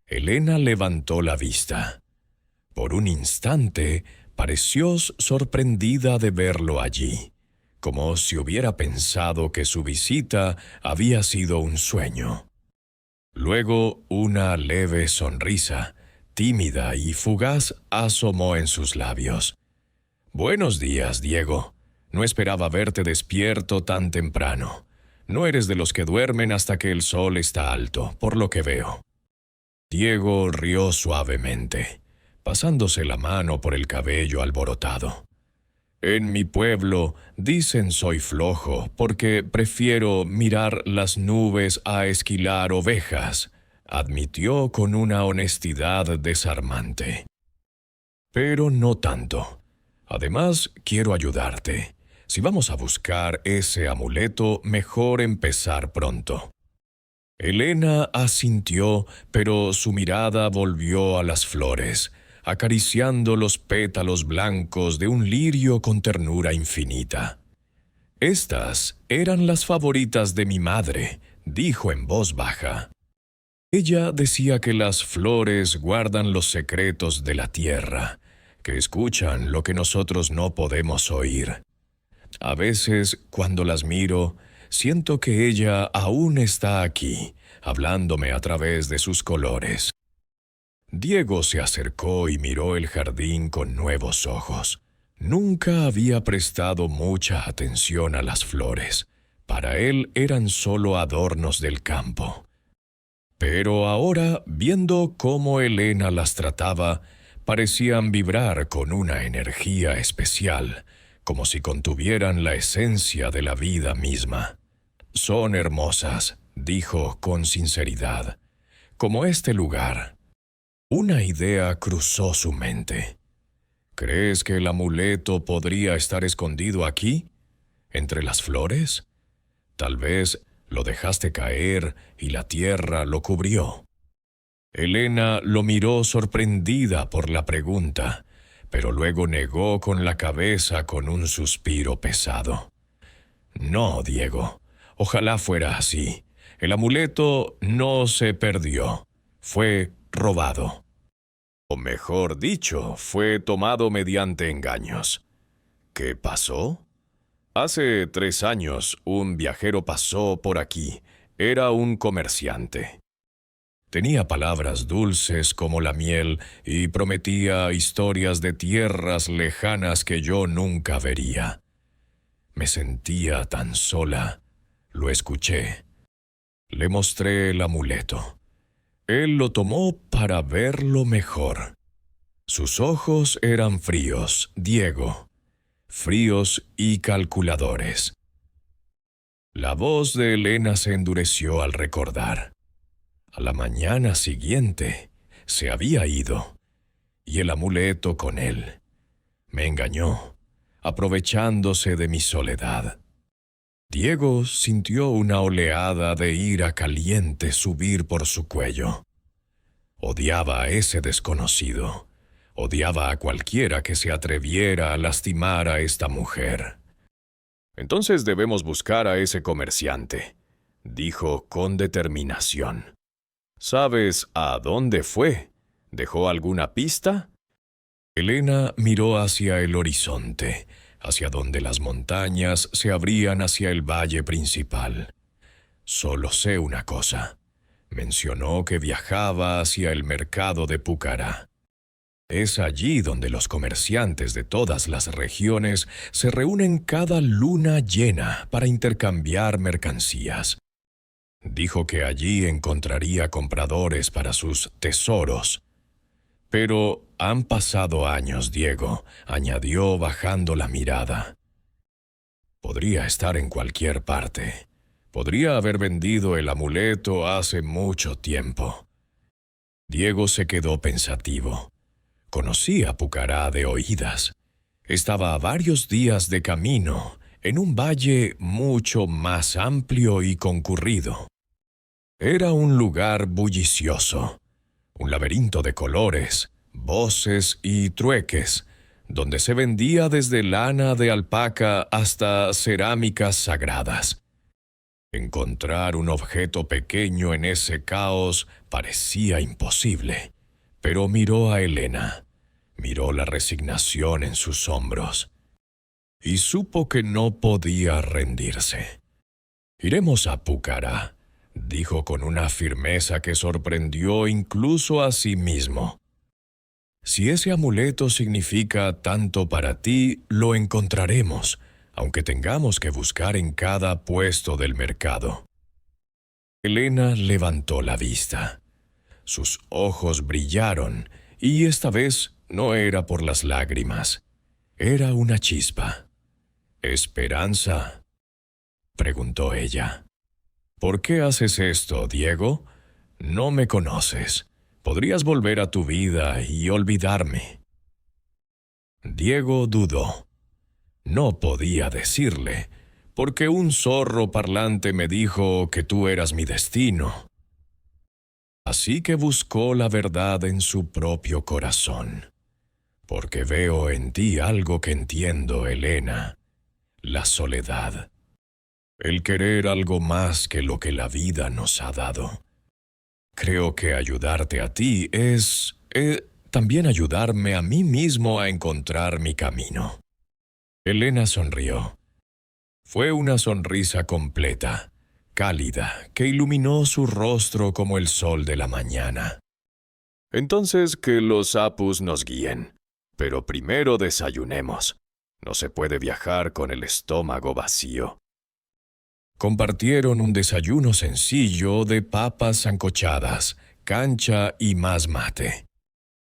Helena levantó la vista. Por un instante pareció sorprendida de verlo allí, como si hubiera pensado que su visita había sido un sueño. Luego una leve sonrisa, tímida y fugaz, asomó en sus labios. «Buenos días, Diego. No esperaba verte despierto tan temprano. No eres de los que duermen hasta que el sol está alto, por lo que veo». Diego rió suavemente, pasándose la mano por el cabello alborotado. «En mi pueblo dicen soy flojo porque prefiero mirar las nubes a esquilar ovejas», admitió con una honestidad desarmante. «Pero no tanto. Además, quiero ayudarte. Si vamos a buscar ese amuleto, mejor empezar pronto». Helena asintió, pero su mirada volvió a las flores, acariciando los pétalos blancos de un lirio con ternura infinita. «Estas eran las favoritas de mi madre», dijo en voz baja. «Ella decía que las flores guardan los secretos de la tierra, que escuchan lo que nosotros no podemos oír. A veces, cuando las miro, siento que ella aún está aquí, hablándome a través de sus colores». Diego se acercó y miró el jardín con nuevos ojos. Nunca había prestado mucha atención a las flores. Para él eran solo adornos del campo. Pero ahora, viendo cómo Helena las trataba, parecían vibrar con una energía especial, como si contuvieran la esencia de la vida misma. «Son hermosas», dijo con sinceridad, «como este lugar». Una idea cruzó su mente. «¿Crees que el amuleto podría estar escondido aquí, entre las flores? Tal vez lo dejaste caer y la tierra lo cubrió». Helena lo miró sorprendida por la pregunta, pero luego negó con la cabeza con un suspiro pesado. «No, Diego, ojalá fuera así. El amuleto no se perdió, fue robado. O mejor dicho, fue tomado mediante engaños». «¿Qué pasó?» «Hace 3 años, un viajero pasó por aquí. Era un comerciante. Tenía palabras dulces como la miel y prometía historias de tierras lejanas que yo nunca vería. Me sentía tan sola. Lo escuché. Le mostré el amuleto. Él lo tomó para verlo mejor. Sus ojos eran fríos, Diego, fríos y calculadores». La voz de Helena se endureció al recordar. A la mañana siguiente se había ido, y el amuleto con él. Me engañó, aprovechándose de mi soledad. Diego sintió una oleada de ira caliente subir por su cuello. Odiaba a ese desconocido. Odiaba a cualquiera que se atreviera a lastimar a esta mujer. «Entonces debemos buscar a ese comerciante», dijo con determinación. «¿Sabes a dónde fue? ¿Dejó alguna pista?» Elena miró hacia el horizonte, hacia donde las montañas se abrían hacia el valle principal. «Solo sé una cosa», mencionó que viajaba hacia el mercado de Pucará. Es allí donde los comerciantes de todas las regiones se reúnen cada luna llena para intercambiar mercancías. Dijo que allí encontraría compradores para sus tesoros. «Pero han pasado años, Diego», añadió bajando la mirada. «Podría estar en cualquier parte. Podría haber vendido el amuleto hace mucho tiempo». Diego se quedó pensativo. Conocía Pucará de oídas. Estaba a varios días de camino, en un valle mucho más amplio y concurrido. Era un lugar bullicioso, un laberinto de colores, voces y trueques, donde se vendía desde lana de alpaca hasta cerámicas sagradas. Encontrar un objeto pequeño en ese caos parecía imposible, pero miró a Elena, miró la resignación en sus hombros, y supo que no podía rendirse. «Iremos a Pucará», dijo con una firmeza que sorprendió incluso a sí mismo. «Si ese amuleto significa tanto para ti, lo encontraremos, aunque tengamos que buscar en cada puesto del mercado». Elena levantó la vista. Sus ojos brillaron, y esta vez no era por las lágrimas. Era una chispa. «¿Esperanza?», preguntó ella. «¿Por qué haces esto, Diego? No me conoces. Podrías volver a tu vida y olvidarme». Diego dudó. No podía decirle, porque un zorro parlante me dijo que tú eras mi destino. Así que buscó la verdad en su propio corazón. «Porque veo en ti algo que entiendo, Elena: la soledad. El querer algo más que lo que la vida nos ha dado. Creo que ayudarte a ti es también ayudarme a mí mismo a encontrar mi camino». Elena sonrió. Fue una sonrisa completa, cálida, que iluminó su rostro como el sol de la mañana. «Entonces que los apus nos guíen, pero primero desayunemos. No se puede viajar con el estómago vacío». Compartieron un desayuno sencillo de papas sancochadas, cancha y más mate.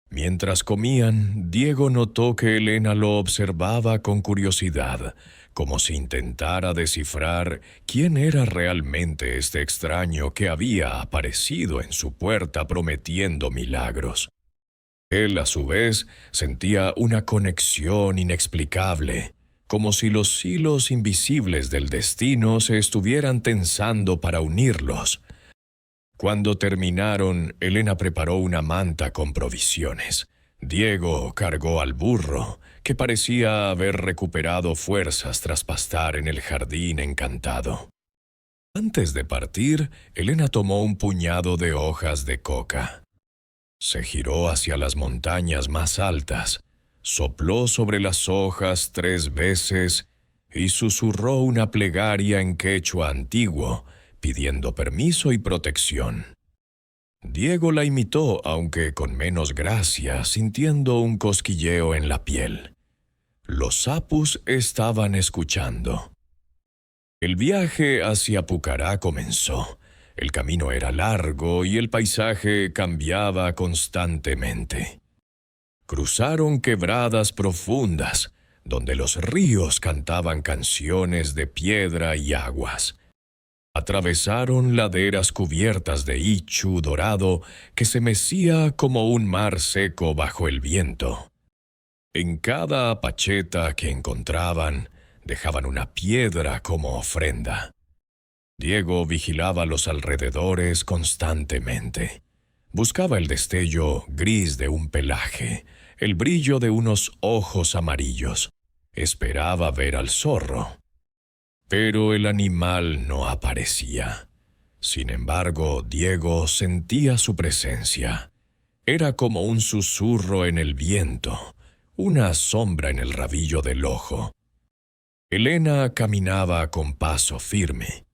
Mientras comían, Diego notó que Elena lo observaba con curiosidad, como si intentara descifrar quién era realmente este extraño que había aparecido en su puerta prometiendo milagros. Él, a su vez, sentía una conexión inexplicable, como si los hilos invisibles del destino se estuvieran tensando para unirlos. Cuando terminaron, Elena preparó una manta con provisiones. Diego cargó al burro, que parecía haber recuperado fuerzas tras pastar en el jardín encantado. Antes de partir, Elena tomó un puñado de hojas de coca. Se giró hacia las montañas más altas, sopló sobre las hojas 3 veces y susurró una plegaria en quechua antiguo, pidiendo permiso y protección. Diego la imitó, aunque con menos gracia, sintiendo un cosquilleo en la piel. Los apus estaban escuchando. El viaje hacia Pucará comenzó. El camino era largo y el paisaje cambiaba constantemente. Cruzaron quebradas profundas, donde los ríos cantaban canciones de piedra y aguas. Atravesaron laderas cubiertas de ichu dorado que se mecía como un mar seco bajo el viento. En cada apacheta que encontraban, dejaban una piedra como ofrenda. Diego vigilaba los alrededores constantemente. Buscaba el destello gris de un pelaje, el brillo de unos ojos amarillos. Esperaba ver al zorro. Pero el animal no aparecía. Sin embargo, Diego sentía su presencia. Era como un susurro en el viento, una sombra en el rabillo del ojo. Elena caminaba con paso firme.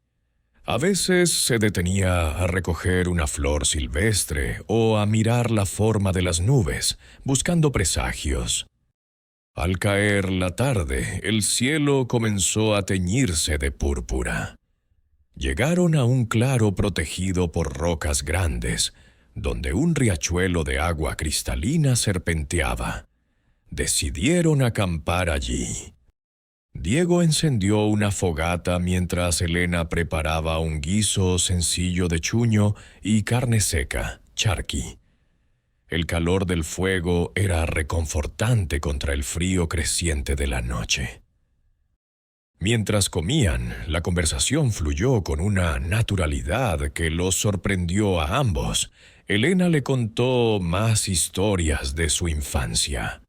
A veces se detenía a recoger una flor silvestre o a mirar la forma de las nubes, buscando presagios. Al caer la tarde, el cielo comenzó a teñirse de púrpura. Llegaron a un claro protegido por rocas grandes, donde un riachuelo de agua cristalina serpenteaba. Decidieron acampar allí. Diego encendió una fogata mientras Elena preparaba un guiso sencillo de chuño y carne seca, charqui. El calor del fuego era reconfortante contra el frío creciente de la noche. Mientras comían, la conversación fluyó con una naturalidad que los sorprendió a ambos. Elena le contó más historias de su infancia.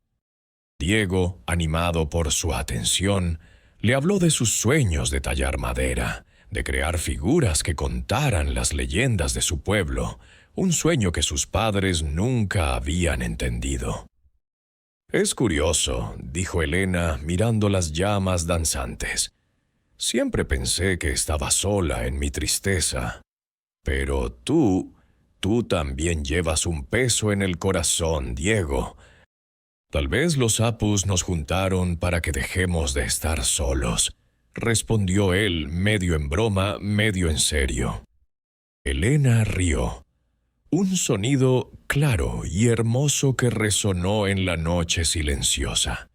Diego, animado por su atención, le habló de sus sueños de tallar madera, de crear figuras que contaran las leyendas de su pueblo, un sueño que sus padres nunca habían entendido. «Es curioso», dijo Elena mirando las llamas danzantes. «Siempre pensé que estaba sola en mi tristeza. Pero tú también llevas un peso en el corazón, Diego. Tal vez los Apus nos juntaron para que dejemos de estar solos», respondió él, medio en broma, medio en serio. Elena rió. Un sonido claro y hermoso que resonó en la noche silenciosa.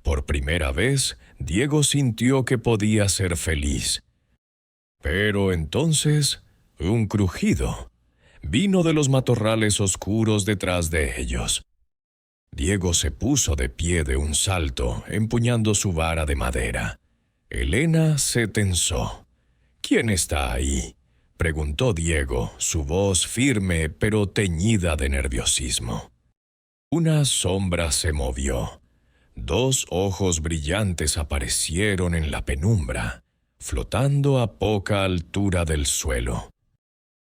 Por primera vez, Diego sintió que podía ser feliz. Pero entonces, un crujido vino de los matorrales oscuros detrás de ellos. Diego se puso de pie de un salto, empuñando su vara de madera. Elena se tensó. «¿Quién está ahí?», preguntó Diego, su voz firme pero teñida de nerviosismo. Una sombra se movió. 2 ojos brillantes aparecieron en la penumbra, flotando a poca altura del suelo.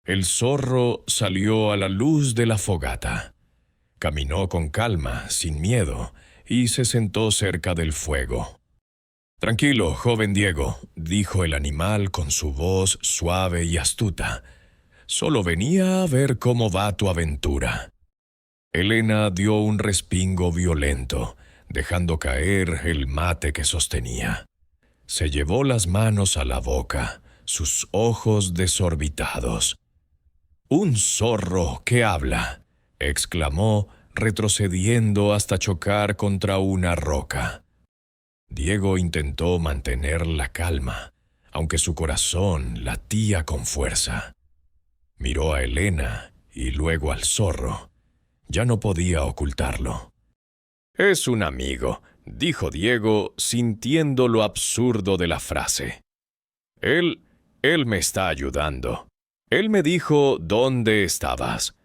El zorro salió a la luz de la fogata. Caminó con calma, sin miedo, y se sentó cerca del fuego. «Tranquilo, joven Diego», dijo el animal con su voz suave y astuta. «Solo venía a ver cómo va tu aventura». Elena dio un respingo violento, dejando caer el mate que sostenía. Se llevó las manos a la boca, sus ojos desorbitados. «¡Un zorro que habla!», exclamó, retrocediendo hasta chocar contra una roca. Diego intentó mantener la calma, aunque su corazón latía con fuerza. Miró a Elena y luego al zorro. Ya no podía ocultarlo. «Es un amigo», dijo Diego, sintiendo lo absurdo de la frase. Él me está ayudando. Él me dijo dónde estabas».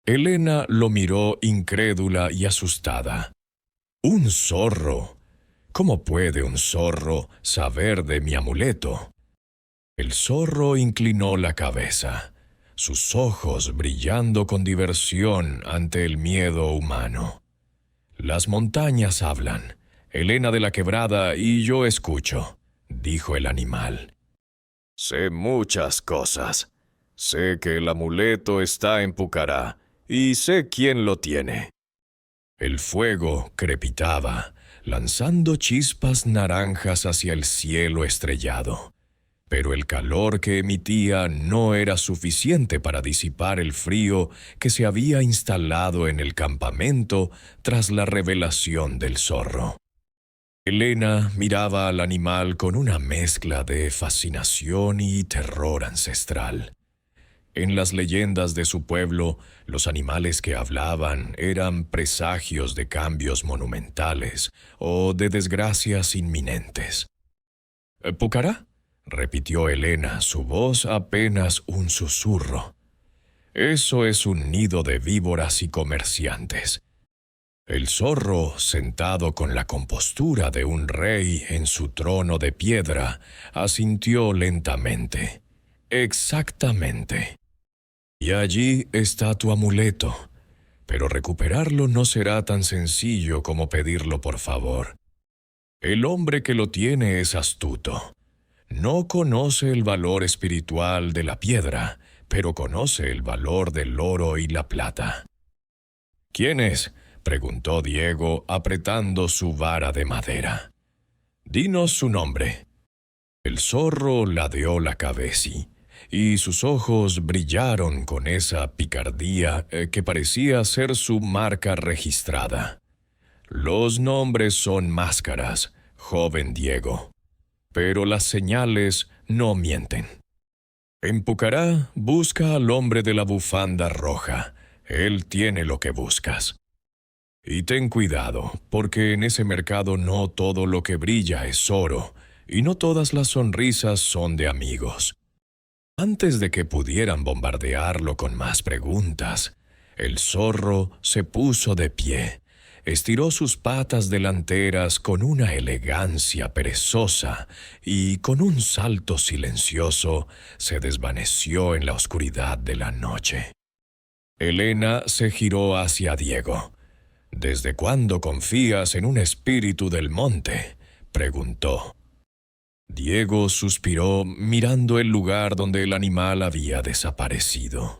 Elena lo miró incrédula y asustada. «¿Un zorro? ¿Cómo puede un zorro saber de mi amuleto?». El zorro inclinó la cabeza, sus ojos brillando con diversión ante el miedo humano. «Las montañas hablan, Elena de la Quebrada, y yo escucho», dijo el animal. «Sé muchas cosas. Sé que el amuleto está en Pucará, y sé quién lo tiene». El fuego crepitaba, lanzando chispas naranjas hacia el cielo estrellado. Pero el calor que emitía no era suficiente para disipar el frío que se había instalado en el campamento tras la revelación del zorro. Elena miraba al animal con una mezcla de fascinación y terror ancestral. En las leyendas de su pueblo, los animales que hablaban eran presagios de cambios monumentales o de desgracias inminentes. ¿Pucará? Repitió Elena, su voz apenas un susurro. Eso es un nido de víboras y comerciantes. El zorro, sentado con la compostura de un rey en su trono de piedra, asintió lentamente. Exactamente. Y allí está tu amuleto, pero recuperarlo no será tan sencillo como pedirlo por favor. El hombre que lo tiene es astuto. No conoce el valor espiritual de la piedra, pero conoce el valor del oro y la plata. ¿Quién es?, preguntó Diego, apretando su vara de madera. Dinos su nombre. El zorro ladeó la cabeza y sus ojos brillaron con esa picardía que parecía ser su marca registrada. Los nombres son máscaras, joven Diego, pero las señales no mienten. En Pucará, busca al hombre de la bufanda roja. Él tiene lo que buscas. Y ten cuidado, porque en ese mercado no todo lo que brilla es oro, y no todas las sonrisas son de amigos. Antes de que pudieran bombardearlo con más preguntas, el zorro se puso de pie, estiró sus patas delanteras con una elegancia perezosa y con un salto silencioso se desvaneció en la oscuridad de la noche. Elena se giró hacia Diego. ¿Desde cuándo confías en un espíritu del monte?, preguntó. Diego suspiró mirando el lugar donde el animal había desaparecido.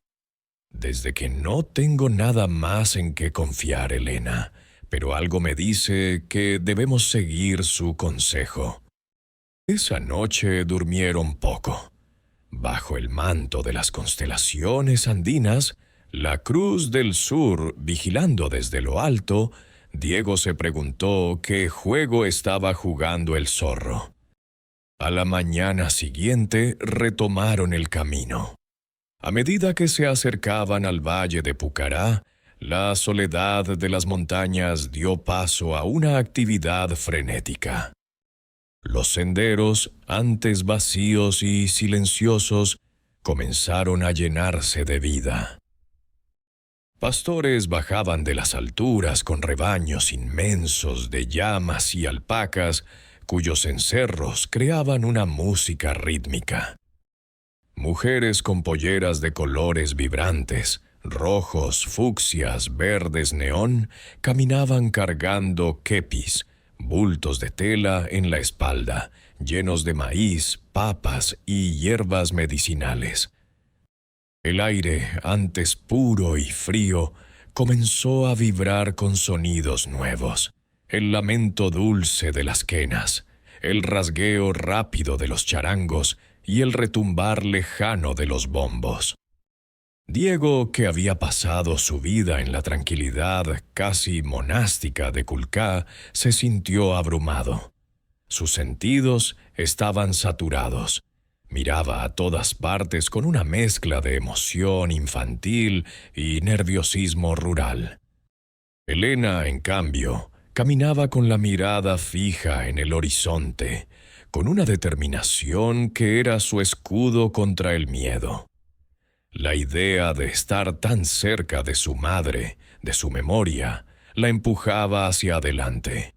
Desde que no tengo nada más en qué confiar, Elena, pero algo me dice que debemos seguir su consejo. Esa noche durmieron poco. Bajo el manto de las constelaciones andinas, la Cruz del Sur vigilando desde lo alto, Diego se preguntó qué juego estaba jugando el zorro. A la mañana siguiente retomaron el camino. A medida que se acercaban al valle de Pucará, la soledad de las montañas dio paso a una actividad frenética. Los senderos, antes vacíos y silenciosos, comenzaron a llenarse de vida. Pastores bajaban de las alturas con rebaños inmensos de llamas y alpacas, cuyos cencerros creaban una música rítmica. Mujeres con polleras de colores vibrantes, rojos, fucsias, verdes neón, caminaban cargando kepis, bultos de tela en la espalda, llenos de maíz, papas y hierbas medicinales. El aire, antes puro y frío, comenzó a vibrar con sonidos nuevos. El lamento dulce de las quenas, el rasgueo rápido de los charangos y el retumbar lejano de los bombos. Diego, que había pasado su vida en la tranquilidad casi monástica de Kulká, se sintió abrumado. Sus sentidos estaban saturados. Miraba a todas partes con una mezcla de emoción infantil y nerviosismo rural. Elena, en cambio, caminaba con la mirada fija en el horizonte, con una determinación que era su escudo contra el miedo. La idea de estar tan cerca de su madre, de su memoria, la empujaba hacia adelante.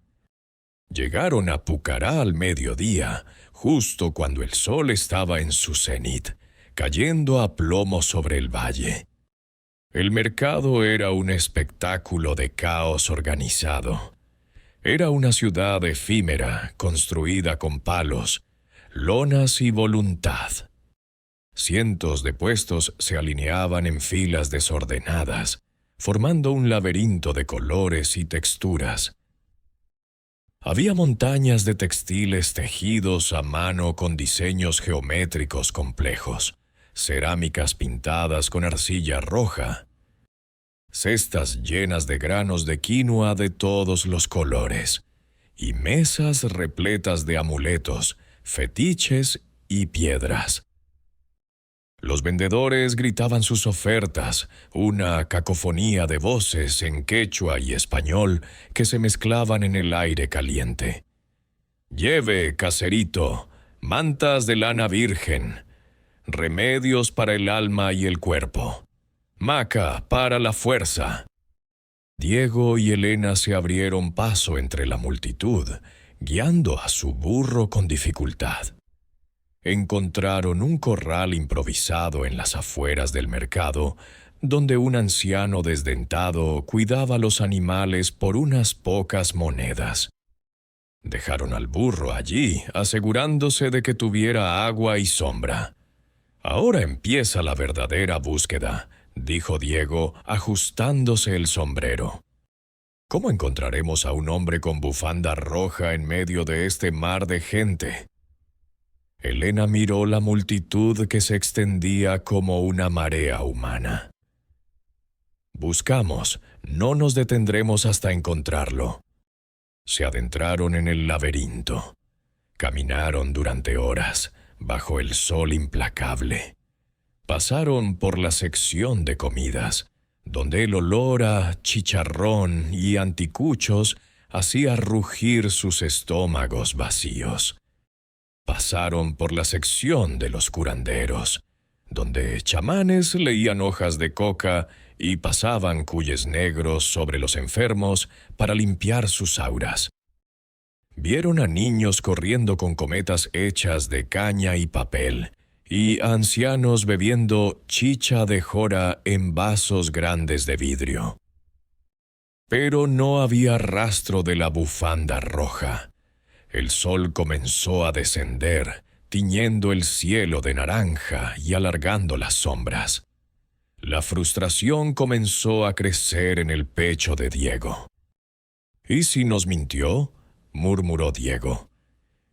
Llegaron a Pucará al mediodía, justo cuando el sol estaba en su cenit, cayendo a plomo sobre el valle. El mercado era un espectáculo de caos organizado. Era una ciudad efímera, construida con palos, lonas y voluntad. Cientos de puestos se alineaban en filas desordenadas, formando un laberinto de colores y texturas. Había montañas de textiles tejidos a mano con diseños geométricos complejos, cerámicas pintadas con arcilla roja, cestas llenas de granos de quinoa de todos los colores, y mesas repletas de amuletos, fetiches y piedras. Los vendedores gritaban sus ofertas, una cacofonía de voces en quechua y español que se mezclaban en el aire caliente. Lleve, caserito, mantas de lana virgen, remedios para el alma y el cuerpo, maca para la fuerza. Diego y Elena se abrieron paso entre la multitud, guiando a su burro con dificultad. Encontraron un corral improvisado en las afueras del mercado, donde un anciano desdentado cuidaba los animales por unas pocas monedas. Dejaron al burro allí, asegurándose de que tuviera agua y sombra. «Ahora empieza la verdadera búsqueda», dijo Diego, ajustándose el sombrero. «¿Cómo encontraremos a un hombre con bufanda roja en medio de este mar de gente?» Elena miró la multitud que se extendía como una marea humana. «Buscamos, no nos detendremos hasta encontrarlo». Se adentraron en el laberinto. Caminaron durante horas, bajo el sol implacable. Pasaron por la sección de comidas, donde el olor a chicharrón y anticuchos hacía rugir sus estómagos vacíos. Pasaron por la sección de los curanderos, donde chamanes leían hojas de coca y pasaban cuyes negros sobre los enfermos para limpiar sus auras. Vieron a niños corriendo con cometas hechas de caña y papel, y a ancianos bebiendo chicha de jora en vasos grandes de vidrio. Pero no había rastro de la bufanda roja. El sol comenzó a descender, tiñendo el cielo de naranja y alargando las sombras. La frustración comenzó a crecer en el pecho de Diego. «¿Y si nos mintió?», murmuró Diego.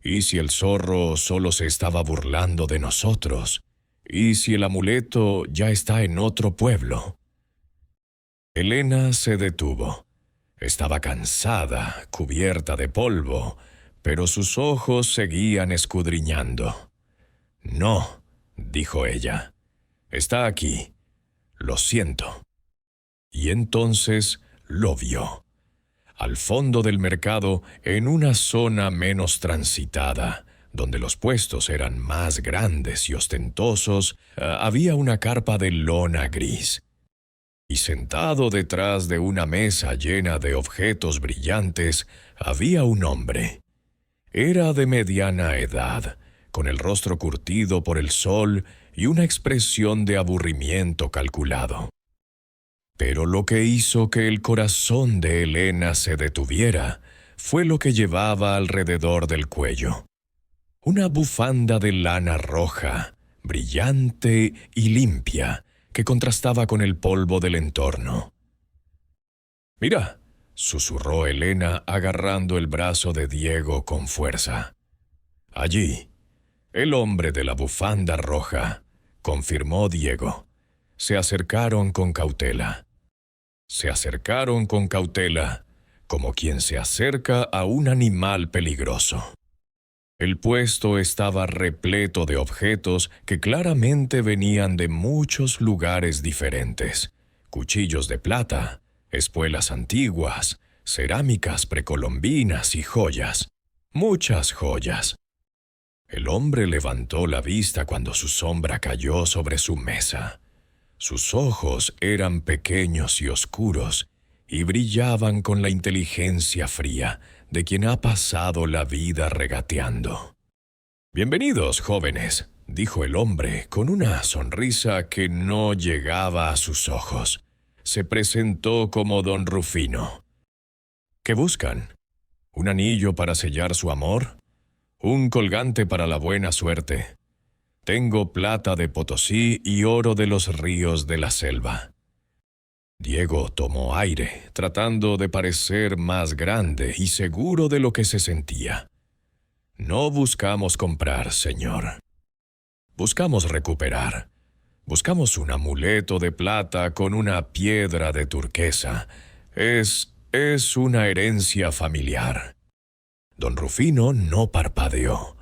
«¿Y si el zorro solo se estaba burlando de nosotros? ¿Y si el amuleto ya está en otro pueblo?». Elena se detuvo. Estaba cansada, cubierta de polvo, pero sus ojos seguían escudriñando. «No», dijo ella. «Está aquí. Lo siento». Y entonces lo vio. Al fondo del mercado, en una zona menos transitada, donde los puestos eran más grandes y ostentosos, había una carpa de lona gris. Y sentado detrás de una mesa llena de objetos brillantes, había un hombre. Era de mediana edad, con el rostro curtido por el sol y una expresión de aburrimiento calculado. Pero lo que hizo que el corazón de Elena se detuviera fue lo que llevaba alrededor del cuello. Una bufanda de lana roja, brillante y limpia, que contrastaba con el polvo del entorno. «Mira», susurró Elena agarrando el brazo de Diego con fuerza. «Allí, el hombre de la bufanda roja», confirmó Diego. Se acercaron con cautela. Se acercaron con cautela, como quien se acerca a un animal peligroso. El puesto estaba repleto de objetos que claramente venían de muchos lugares diferentes. Cuchillos de plata, espuelas antiguas, cerámicas precolombinas y joyas. Muchas joyas. El hombre levantó la vista cuando su sombra cayó sobre su mesa. Sus ojos eran pequeños y oscuros y brillaban con la inteligencia fría de quien ha pasado la vida regateando. «Bienvenidos, jóvenes», dijo el hombre con una sonrisa que no llegaba a sus ojos. Se presentó como don Rufino. «¿Qué buscan? ¿Un anillo para sellar su amor? ¿Un colgante para la buena suerte? Tengo plata de Potosí y oro de los ríos de la selva». Diego tomó aire, tratando de parecer más grande y seguro de lo que se sentía. «No buscamos comprar, señor. Buscamos recuperar. Buscamos un amuleto de plata con una piedra de turquesa. Es una herencia familiar». Don Rufino no parpadeó.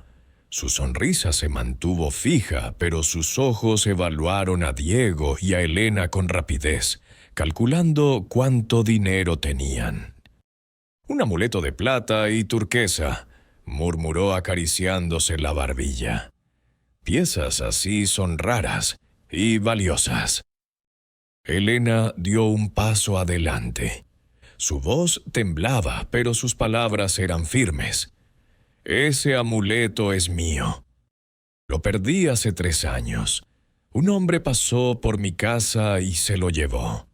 Su sonrisa se mantuvo fija, pero sus ojos evaluaron a Diego y a Elena con rapidez, calculando cuánto dinero tenían. «Un amuleto de plata y turquesa», murmuró acariciándose la barbilla. «Piezas así son raras y valiosas». Elena dio un paso adelante. Su voz temblaba, pero sus palabras eran firmes. «Ese amuleto es mío. Lo perdí hace 3 años. Un hombre pasó por mi casa y se lo llevó.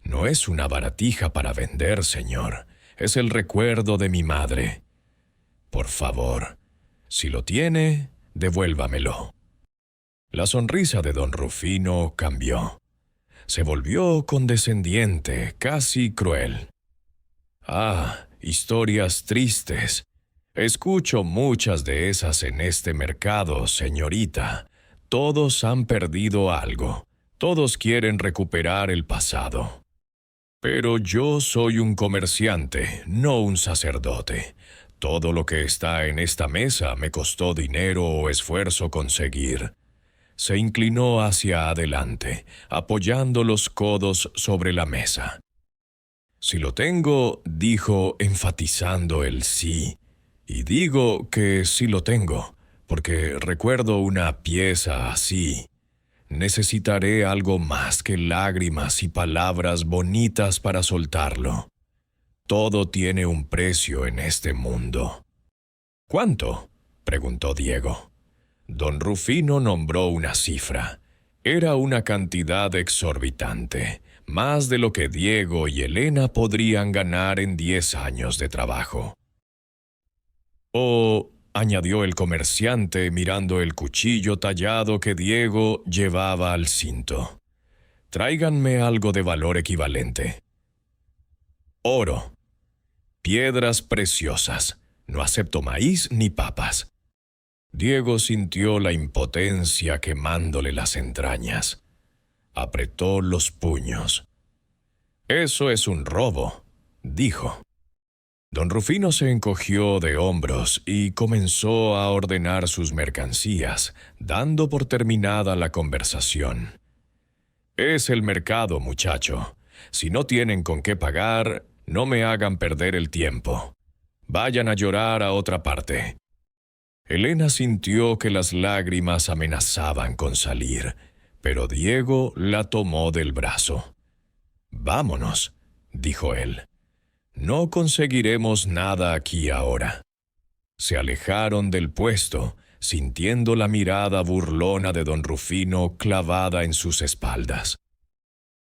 No es una baratija para vender, señor. Es el recuerdo de mi madre. Por favor, si lo tiene, devuélvamelo». La sonrisa de don Rufino cambió. Se volvió condescendiente, casi cruel. «Ah, historias tristes. Escucho muchas de esas en este mercado, señorita. Todos han perdido algo. Todos quieren recuperar el pasado. Pero yo soy un comerciante, no un sacerdote. Todo lo que está en esta mesa me costó dinero o esfuerzo conseguir». Se inclinó hacia adelante, apoyando los codos sobre la mesa. «Si lo tengo», dijo enfatizando el sí. «Y digo que sí lo tengo, porque recuerdo una pieza así. Necesitaré algo más que lágrimas y palabras bonitas para soltarlo. Todo tiene un precio en este mundo». «¿Cuánto?», preguntó Diego. Don Rufino nombró una cifra. Era una cantidad exorbitante, más de lo que Diego y Elena podrían ganar en 10 años de trabajo. «Oh», añadió el comerciante mirando el cuchillo tallado que Diego llevaba al cinto, «tráiganme algo de valor equivalente. Oro. Piedras preciosas. No acepto maíz ni papas». Diego sintió la impotencia quemándole las entrañas. Apretó los puños. «Eso es un robo», dijo. Don Rufino se encogió de hombros y comenzó a ordenar sus mercancías, dando por terminada la conversación. «Es el mercado, muchacho. Si no tienen con qué pagar, no me hagan perder el tiempo. Vayan a llorar a otra parte». Elena sintió que las lágrimas amenazaban con salir, pero Diego la tomó del brazo. «Vámonos», dijo él. «No conseguiremos nada aquí ahora». Se alejaron del puesto, sintiendo la mirada burlona de don Rufino clavada en sus espaldas.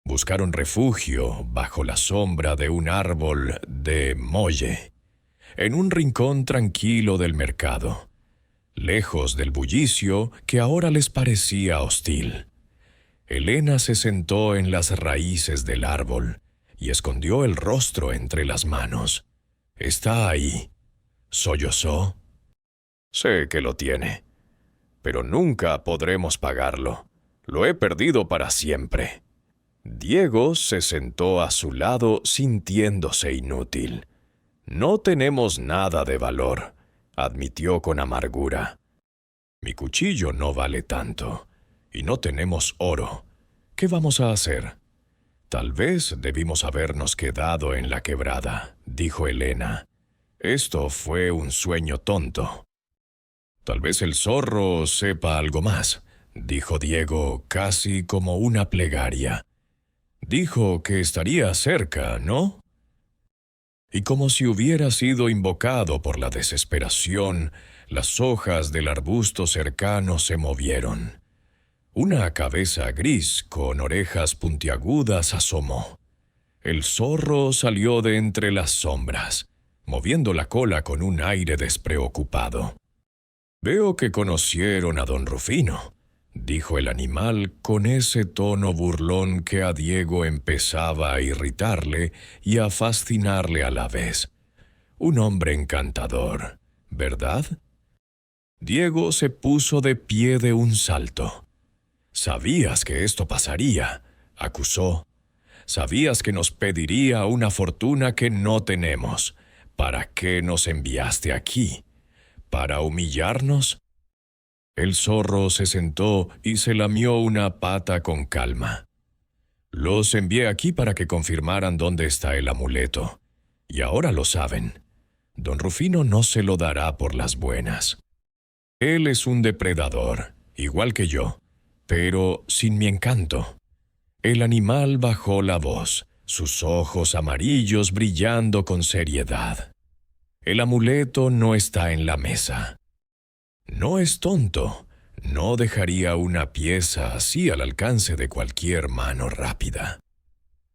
Buscaron refugio bajo la sombra de un árbol de molle, en un rincón tranquilo del mercado, lejos del bullicio que ahora les parecía hostil. Elena se sentó en las raíces del árbol y escondió el rostro entre las manos. «Está ahí», sollozó. «Sé que lo tiene, pero nunca podremos pagarlo. Lo he perdido para siempre». Diego se sentó a su lado sintiéndose inútil. «No tenemos nada de valor», admitió con amargura. «Mi cuchillo no vale tanto, y no tenemos oro. ¿Qué vamos a hacer?» «Tal vez debimos habernos quedado en la quebrada», dijo Elena. «Esto fue un sueño tonto». «Tal vez el zorro sepa algo más», dijo Diego casi como una plegaria. «Dijo que estaría cerca, ¿no?» Y como si hubiera sido invocado por la desesperación, las hojas del arbusto cercano se movieron. Una cabeza gris con orejas puntiagudas asomó. El zorro salió de entre las sombras, moviendo la cola con un aire despreocupado. «Veo que conocieron a don Rufino», dijo el animal con ese tono burlón que a Diego empezaba a irritarle y a fascinarle a la vez. «Un hombre encantador, ¿verdad?» Diego se puso de pie de un salto. «Sabías que esto pasaría», acusó. «Sabías que nos pediría una fortuna que no tenemos. ¿Para qué nos enviaste aquí? ¿Para humillarnos? El zorro se sentó y se lamió una pata con calma. Los envié aquí para que confirmaran dónde está el amuleto. Y ahora lo saben. Don Rufino no se lo dará por las buenas. Él es un depredador, igual que yo, pero sin mi encanto. El animal bajó la voz, sus ojos amarillos brillando con seriedad. El amuleto no está en la mesa. No es tonto. No dejaría una pieza así al alcance de cualquier mano rápida.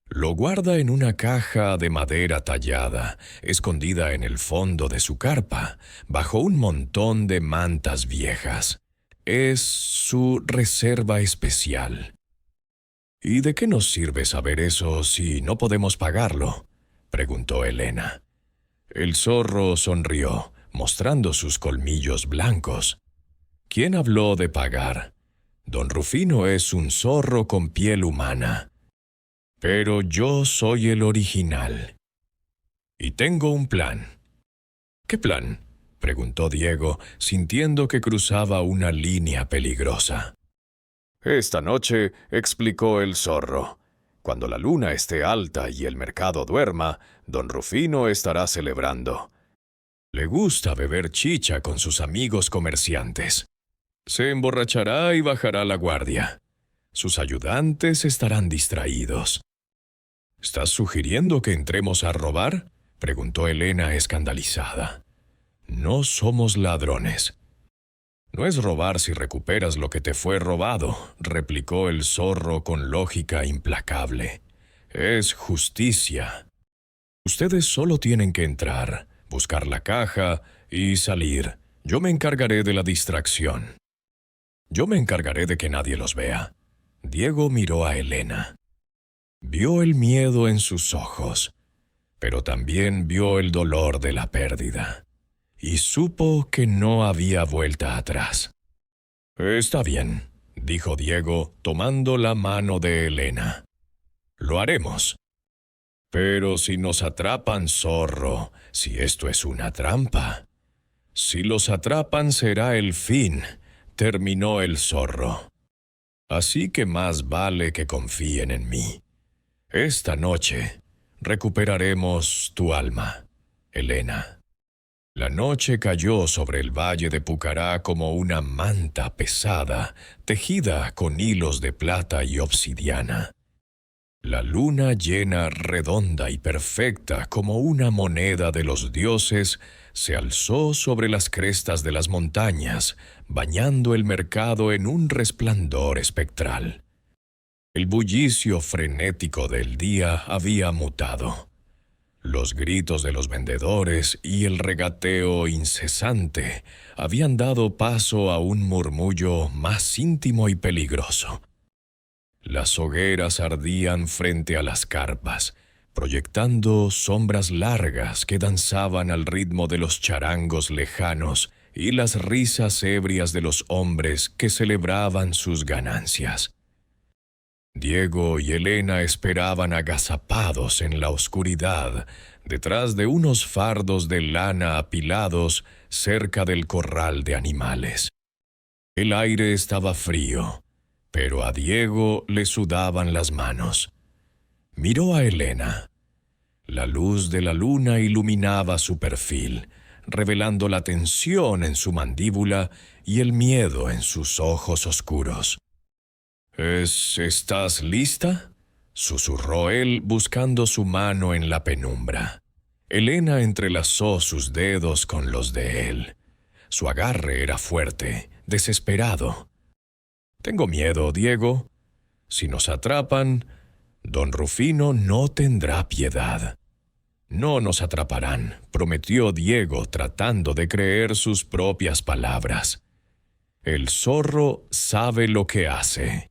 Lo guarda en una caja de madera tallada, escondida en el fondo de su carpa, bajo un montón de mantas viejas. Es su reserva especial. ¿Y de qué nos sirve saber eso si no podemos pagarlo?, preguntó Elena. El zorro sonrió, mostrando sus colmillos blancos. ¿Quién habló de pagar? Don Rufino es un zorro con piel humana. Pero yo soy el original. Y tengo un plan. ¿Qué plan?, preguntó Diego, sintiendo que cruzaba una línea peligrosa. Esta noche, explicó el zorro, cuando la luna esté alta y el mercado duerma, don Rufino estará celebrando. Le gusta beber chicha con sus amigos comerciantes. Se emborrachará y bajará la guardia. Sus ayudantes estarán distraídos. ¿Estás sugiriendo que entremos a robar?, preguntó Elena escandalizada. No somos ladrones. No es robar si recuperas lo que te fue robado, replicó el zorro con lógica implacable. Es justicia. Ustedes solo tienen que entrar, buscar la caja y salir. Yo me encargaré de la distracción. Yo me encargaré de que nadie los vea. Diego miró a Elena. Vio el miedo en sus ojos, pero también vio el dolor de la pérdida. Y supo que no había vuelta atrás. Está bien, dijo Diego, tomando la mano de Elena. Lo haremos. Pero si nos atrapan, zorro, si esto es una trampa. Si los atrapan será el fin, terminó el zorro. Así que más vale que confíen en mí. Esta noche recuperaremos tu alma, Elena. La noche cayó sobre el valle de Pucará como una manta pesada, tejida con hilos de plata y obsidiana. La luna llena, redonda y perfecta como una moneda de los dioses, se alzó sobre las crestas de las montañas, bañando el mercado en un resplandor espectral. El bullicio frenético del día había mutado. Los gritos de los vendedores y el regateo incesante habían dado paso a un murmullo más íntimo y peligroso. Las hogueras ardían frente a las carpas, proyectando sombras largas que danzaban al ritmo de los charangos lejanos y las risas ebrias de los hombres que celebraban sus ganancias. Diego y Elena esperaban agazapados en la oscuridad, detrás de unos fardos de lana apilados cerca del corral de animales. El aire estaba frío, pero a Diego le sudaban las manos. Miró a Elena. La luz de la luna iluminaba su perfil, revelando la tensión en su mandíbula y el miedo en sus ojos oscuros. ¿Estás lista?, susurró él, buscando su mano en la penumbra. Elena entrelazó sus dedos con los de él. Su agarre era fuerte, desesperado. Tengo miedo, Diego. Si nos atrapan, don Rufino no tendrá piedad. No nos atraparán, prometió Diego, tratando de creer sus propias palabras. El zorro sabe lo que hace.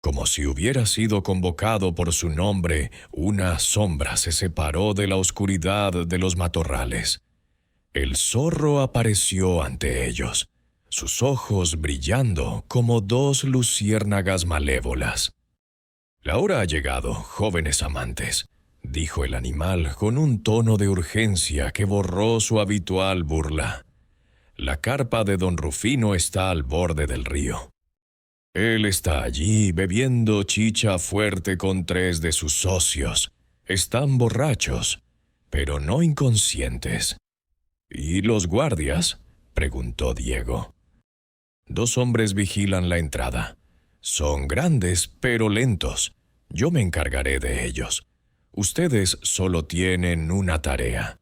Como si hubiera sido convocado por su nombre, una sombra se separó de la oscuridad de los matorrales. El zorro apareció ante ellos, sus ojos brillando como dos luciérnagas malévolas. La hora ha llegado, jóvenes amantes, dijo el animal con un tono de urgencia que borró su habitual burla. La carpa de don Rufino está al borde del río. Él está allí bebiendo chicha fuerte con 3 de sus socios. Están borrachos, pero no inconscientes. ¿Y los guardias?, preguntó Diego. 2 hombres vigilan la entrada. Son grandes, pero lentos. Yo me encargaré de ellos. Ustedes solo tienen una tarea: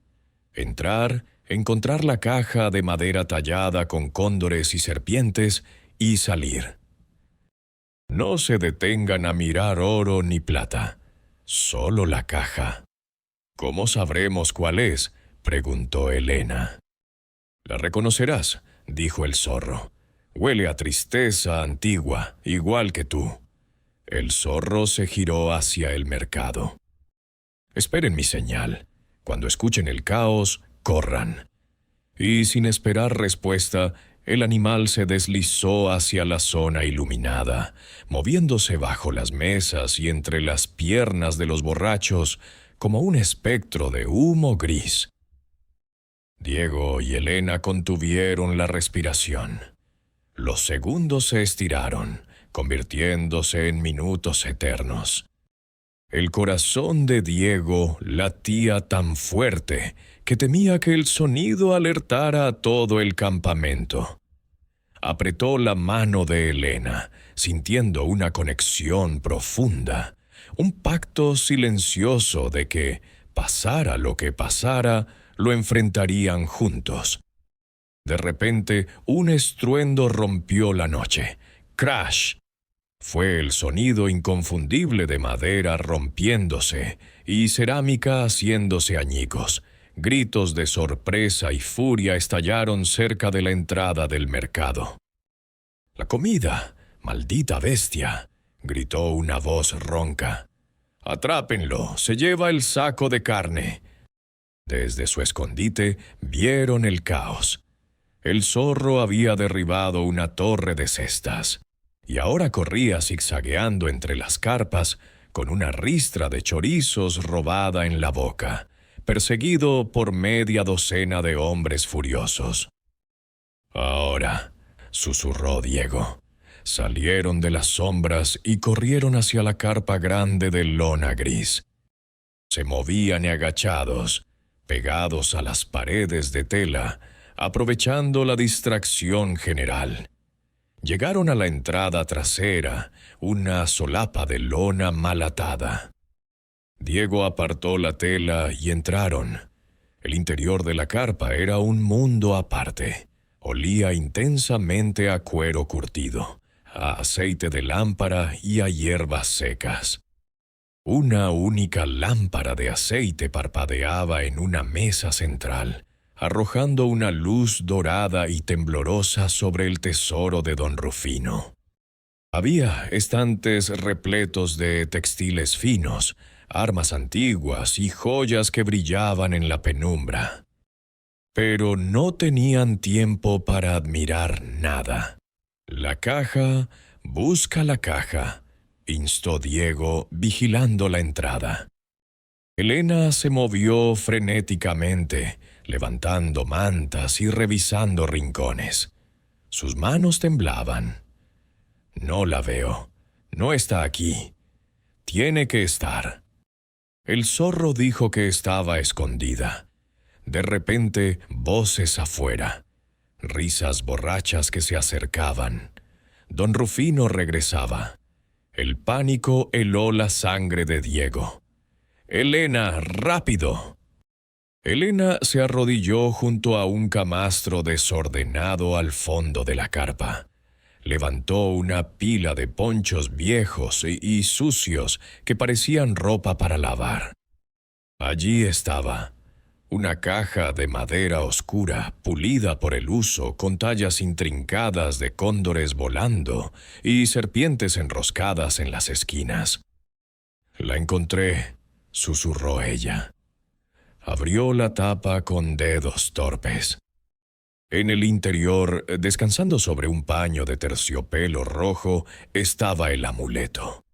entrar, encontrar la caja de madera tallada con cóndores y serpientes y salir. No se detengan a mirar oro ni plata, solo la caja. ¿Cómo sabremos cuál es?, preguntó Elena. La reconocerás, dijo el zorro. Huele a tristeza antigua, igual que tú. El zorro se giró hacia el mercado. Esperen mi señal. Cuando escuchen el caos, corran. Y sin esperar respuesta, el animal se deslizó hacia la zona iluminada, moviéndose bajo las mesas y entre las piernas de los borrachos como un espectro de humo gris. Diego y Elena contuvieron la respiración. Los segundos se estiraron, convirtiéndose en minutos eternos. El corazón de Diego latía tan fuerte que temía que el sonido alertara a todo el campamento. Apretó la mano de Elena, sintiendo una conexión profunda, un pacto silencioso de que, pasara lo que pasara, lo enfrentarían juntos. De repente, un estruendo rompió la noche. ¡Crash! Fue el sonido inconfundible de madera rompiéndose y cerámica haciéndose añicos. Gritos de sorpresa y furia estallaron cerca de la entrada del mercado. «¡La comida! ¡Maldita bestia!», gritó una voz ronca. «¡Atrápenlo! ¡Se lleva el saco de carne!». Desde su escondite vieron el caos. El zorro había derribado una torre de cestas y ahora corría zigzagueando entre las carpas con una ristra de chorizos robada en la boca, perseguido por media docena de hombres furiosos. «Ahora», susurró Diego. Salieron de las sombras y corrieron hacia la carpa grande de lona gris. Se movían agachados, pegados a las paredes de tela, aprovechando la distracción general. Llegaron a la entrada trasera, una solapa de lona mal atada. Diego apartó la tela y entraron. El interior de la carpa era un mundo aparte. Olía intensamente a cuero curtido, a aceite de lámpara y a hierbas secas. Una única lámpara de aceite parpadeaba en una mesa central, arrojando una luz dorada y temblorosa sobre el tesoro de don Rufino. Había estantes repletos de textiles finos, armas antiguas y joyas que brillaban en la penumbra. Pero no tenían tiempo para admirar nada. «La caja, busca la caja», instó Diego, vigilando la entrada. Elena se movió frenéticamente, levantando mantas y revisando rincones. Sus manos temblaban. «No la veo. No está aquí. Tiene que estar». El zorro dijo que estaba escondida. De repente, voces afuera. Risas borrachas que se acercaban. Don Rufino regresaba. El pánico heló la sangre de Diego. «Elena, rápido». Elena se arrodilló junto a un camastro desordenado al fondo de la carpa. Levantó una pila de ponchos viejos y sucios que parecían ropa para lavar. Allí estaba, una caja de madera oscura, pulida por el uso, con tallas intrincadas de cóndores volando y serpientes enroscadas en las esquinas. «La encontré», susurró ella. Abrió la tapa con dedos torpes. En el interior, descansando sobre un paño de terciopelo rojo, estaba el amuleto.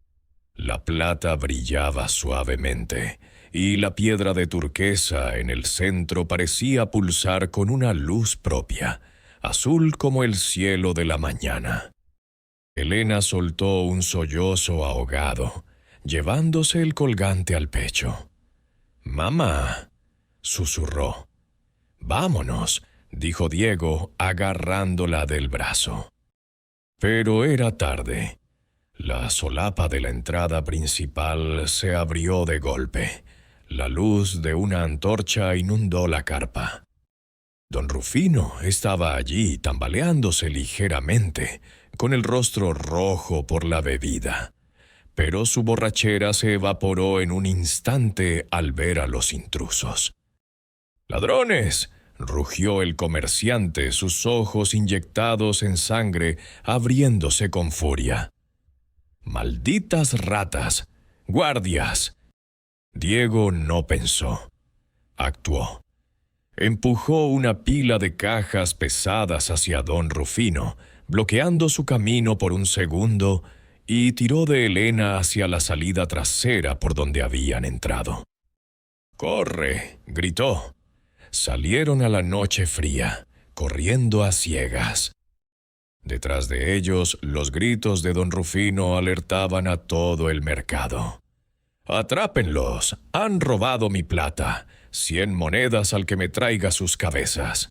La plata brillaba suavemente, y la piedra de turquesa en el centro parecía pulsar con una luz propia, azul como el cielo de la mañana. Elena soltó un sollozo ahogado, llevándose el colgante al pecho. «Mamá», susurró. «Vámonos», dijo Diego, agarrándola del brazo. Pero era tarde. La solapa de la entrada principal se abrió de golpe. La luz de una antorcha inundó la carpa. Don Rufino estaba allí tambaleándose ligeramente, con el rostro rojo por la bebida. Pero su borrachera se evaporó en un instante al ver a los intrusos. «¡Ladrones!», rugió el comerciante, sus ojos inyectados en sangre, abriéndose con furia. «¡Malditas ratas! ¡Guardias!». Diego no pensó. Actuó. Empujó una pila de cajas pesadas hacia don Rufino, bloqueando su camino por un segundo, y tiró de Elena hacia la salida trasera por donde habían entrado. «¡Corre!», gritó. Salieron a la noche fría, corriendo a ciegas. Detrás de ellos, los gritos de don Rufino alertaban a todo el mercado. «¡Atrápenlos! ¡Han robado mi plata! 100 monedas al que me traiga sus cabezas».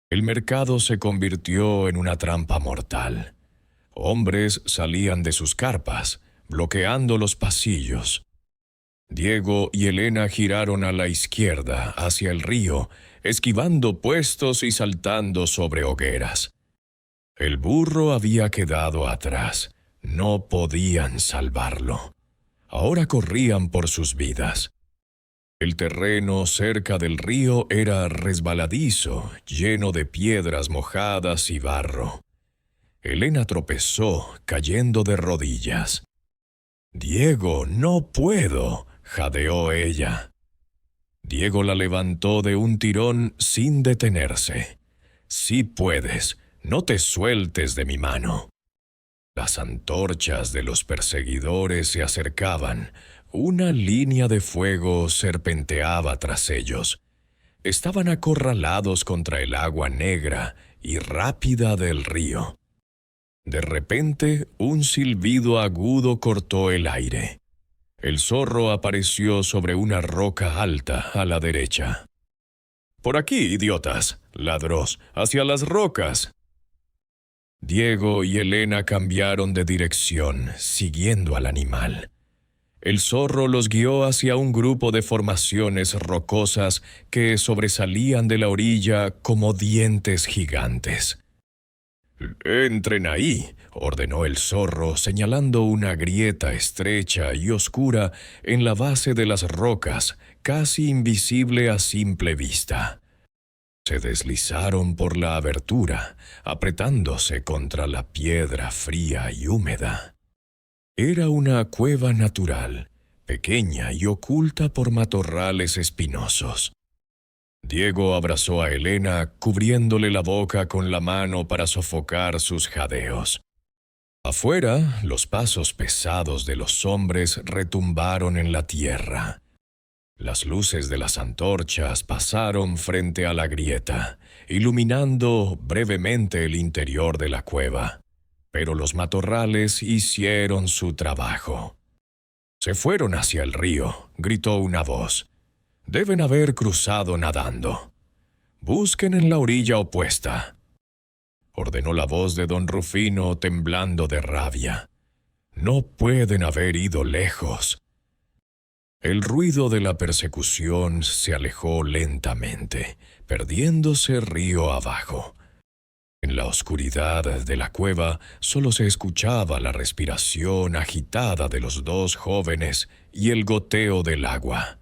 El mercado se convirtió en una trampa mortal. Hombres salían de sus carpas, bloqueando los pasillos. Diego y Elena giraron a la izquierda, hacia el río, esquivando puestos y saltando sobre hogueras. El burro había quedado atrás. No podían salvarlo. Ahora corrían por sus vidas. El terreno cerca del río era resbaladizo, lleno de piedras mojadas y barro. Elena tropezó, cayendo de rodillas. «Diego, no puedo», jadeó ella. Diego la levantó de un tirón sin detenerse. «Sí puedes, no te sueltes de mi mano». Las antorchas de los perseguidores se acercaban. Una línea de fuego serpenteaba tras ellos. Estaban acorralados contra el agua negra y rápida del río. De repente, un silbido agudo cortó el aire. El zorro apareció sobre una roca alta a la derecha. «Por aquí, idiotas», ladró, «hacia las rocas». Diego y Elena cambiaron de dirección, siguiendo al animal. El zorro los guió hacia un grupo de formaciones rocosas que sobresalían de la orilla como dientes gigantes. «Entren ahí», ordenó el zorro, señalando una grieta estrecha y oscura en la base de las rocas, casi invisible a simple vista. Se deslizaron por la abertura, apretándose contra la piedra fría y húmeda. Era una cueva natural, pequeña y oculta por matorrales espinosos. Diego abrazó a Elena, cubriéndole la boca con la mano para sofocar sus jadeos. Afuera, los pasos pesados de los hombres retumbaron en la tierra. Las luces de las antorchas pasaron frente a la grieta, iluminando brevemente el interior de la cueva. Pero los matorrales hicieron su trabajo. «Se fueron hacia el río», gritó una voz. «Deben haber cruzado nadando. Busquen en la orilla opuesta», ordenó la voz de don Rufino, temblando de rabia. «No pueden haber ido lejos». El ruido de la persecución se alejó lentamente, perdiéndose río abajo. En la oscuridad de la cueva solo se escuchaba la respiración agitada de los dos jóvenes y el goteo del agua.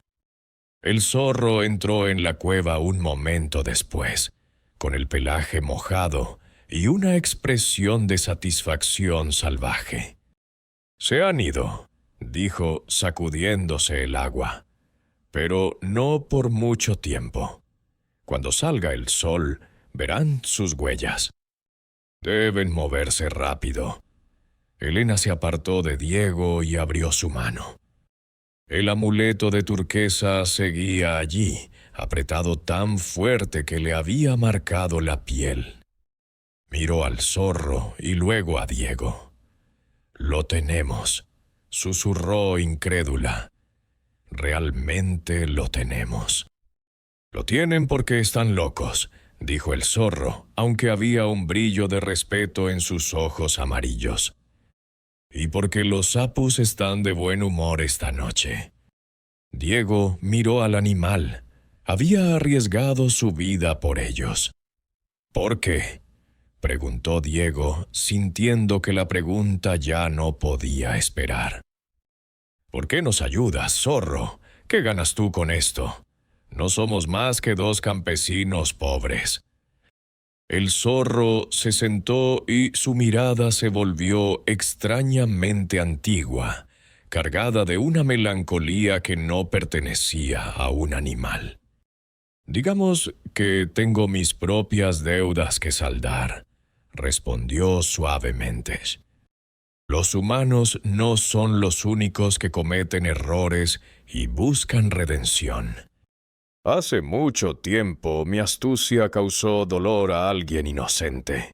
El zorro entró en la cueva un momento después, con el pelaje mojado y una expresión de satisfacción salvaje. «Se han ido», dijo sacudiéndose el agua, «pero no por mucho tiempo. Cuando salga el sol, verán sus huellas. Deben moverse rápido». Elena se apartó de Diego y abrió su mano. El amuleto de turquesa seguía allí, apretado tan fuerte que le había marcado la piel. Miró al zorro y luego a Diego. «Lo tenemos», susurró incrédula. «Realmente lo tenemos». «Lo tienen porque están locos», dijo el zorro, aunque había un brillo de respeto en sus ojos amarillos. «Y porque los sapos están de buen humor esta noche». Diego miró al animal. Había arriesgado su vida por ellos. «¿Por qué?», preguntó Diego, sintiendo que la pregunta ya no podía esperar. «¿Por qué nos ayudas, zorro? ¿Qué ganas tú con esto? No somos más que dos campesinos pobres». El zorro se sentó y su mirada se volvió extrañamente antigua, cargada de una melancolía que no pertenecía a un animal. «Digamos que tengo mis propias deudas que saldar», respondió suavemente. «Los humanos no son los únicos que cometen errores y buscan redención. Hace mucho tiempo mi astucia causó dolor a alguien inocente.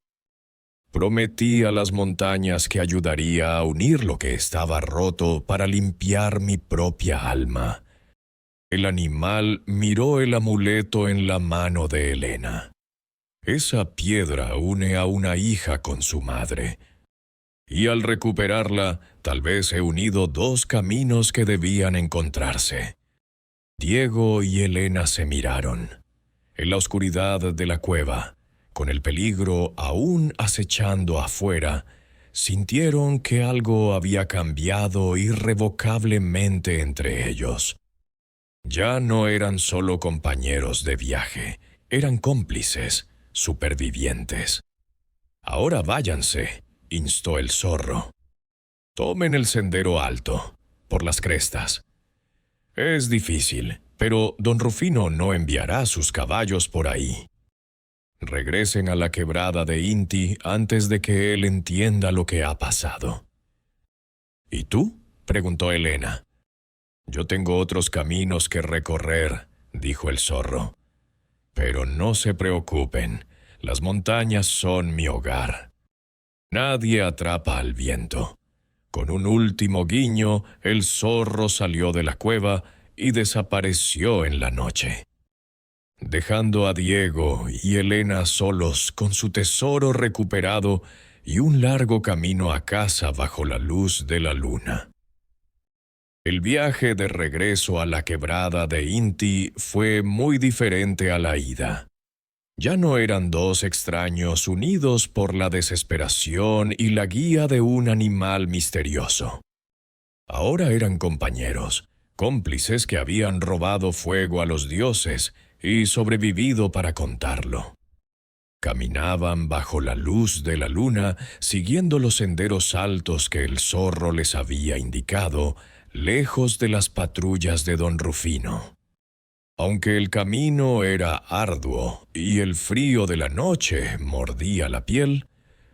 Prometí a las montañas que ayudaría a unir lo que estaba roto para limpiar mi propia alma». El animal miró el amuleto en la mano de Elena. «Esa piedra une a una hija con su madre. Y al recuperarla, tal vez he unido dos caminos que debían encontrarse». Diego y Elena se miraron. En la oscuridad de la cueva, con el peligro aún acechando afuera, sintieron que algo había cambiado irrevocablemente entre ellos. Ya no eran solo compañeros de viaje, eran cómplices, supervivientes. «Ahora váyanse», instó el zorro. «Tomen el sendero alto, por las crestas. Es difícil, pero don Rufino no enviará sus caballos por ahí. Regresen a la quebrada de Inti antes de que él entienda lo que ha pasado». «¿Y tú?», preguntó Elena. «Yo tengo otros caminos que recorrer», dijo el zorro. «Pero no se preocupen, las montañas son mi hogar. Nadie atrapa al viento». Con un último guiño, el zorro salió de la cueva y desapareció en la noche, dejando a Diego y Elena solos con su tesoro recuperado y un largo camino a casa bajo la luz de la luna. El viaje de regreso a la quebrada de Inti fue muy diferente a la ida. Ya no eran dos extraños unidos por la desesperación y la guía de un animal misterioso. Ahora eran compañeros, cómplices que habían robado fuego a los dioses y sobrevivido para contarlo. Caminaban bajo la luz de la luna, siguiendo los senderos altos que el zorro les había indicado, lejos de las patrullas de don Rufino. Aunque el camino era arduo y el frío de la noche mordía la piel,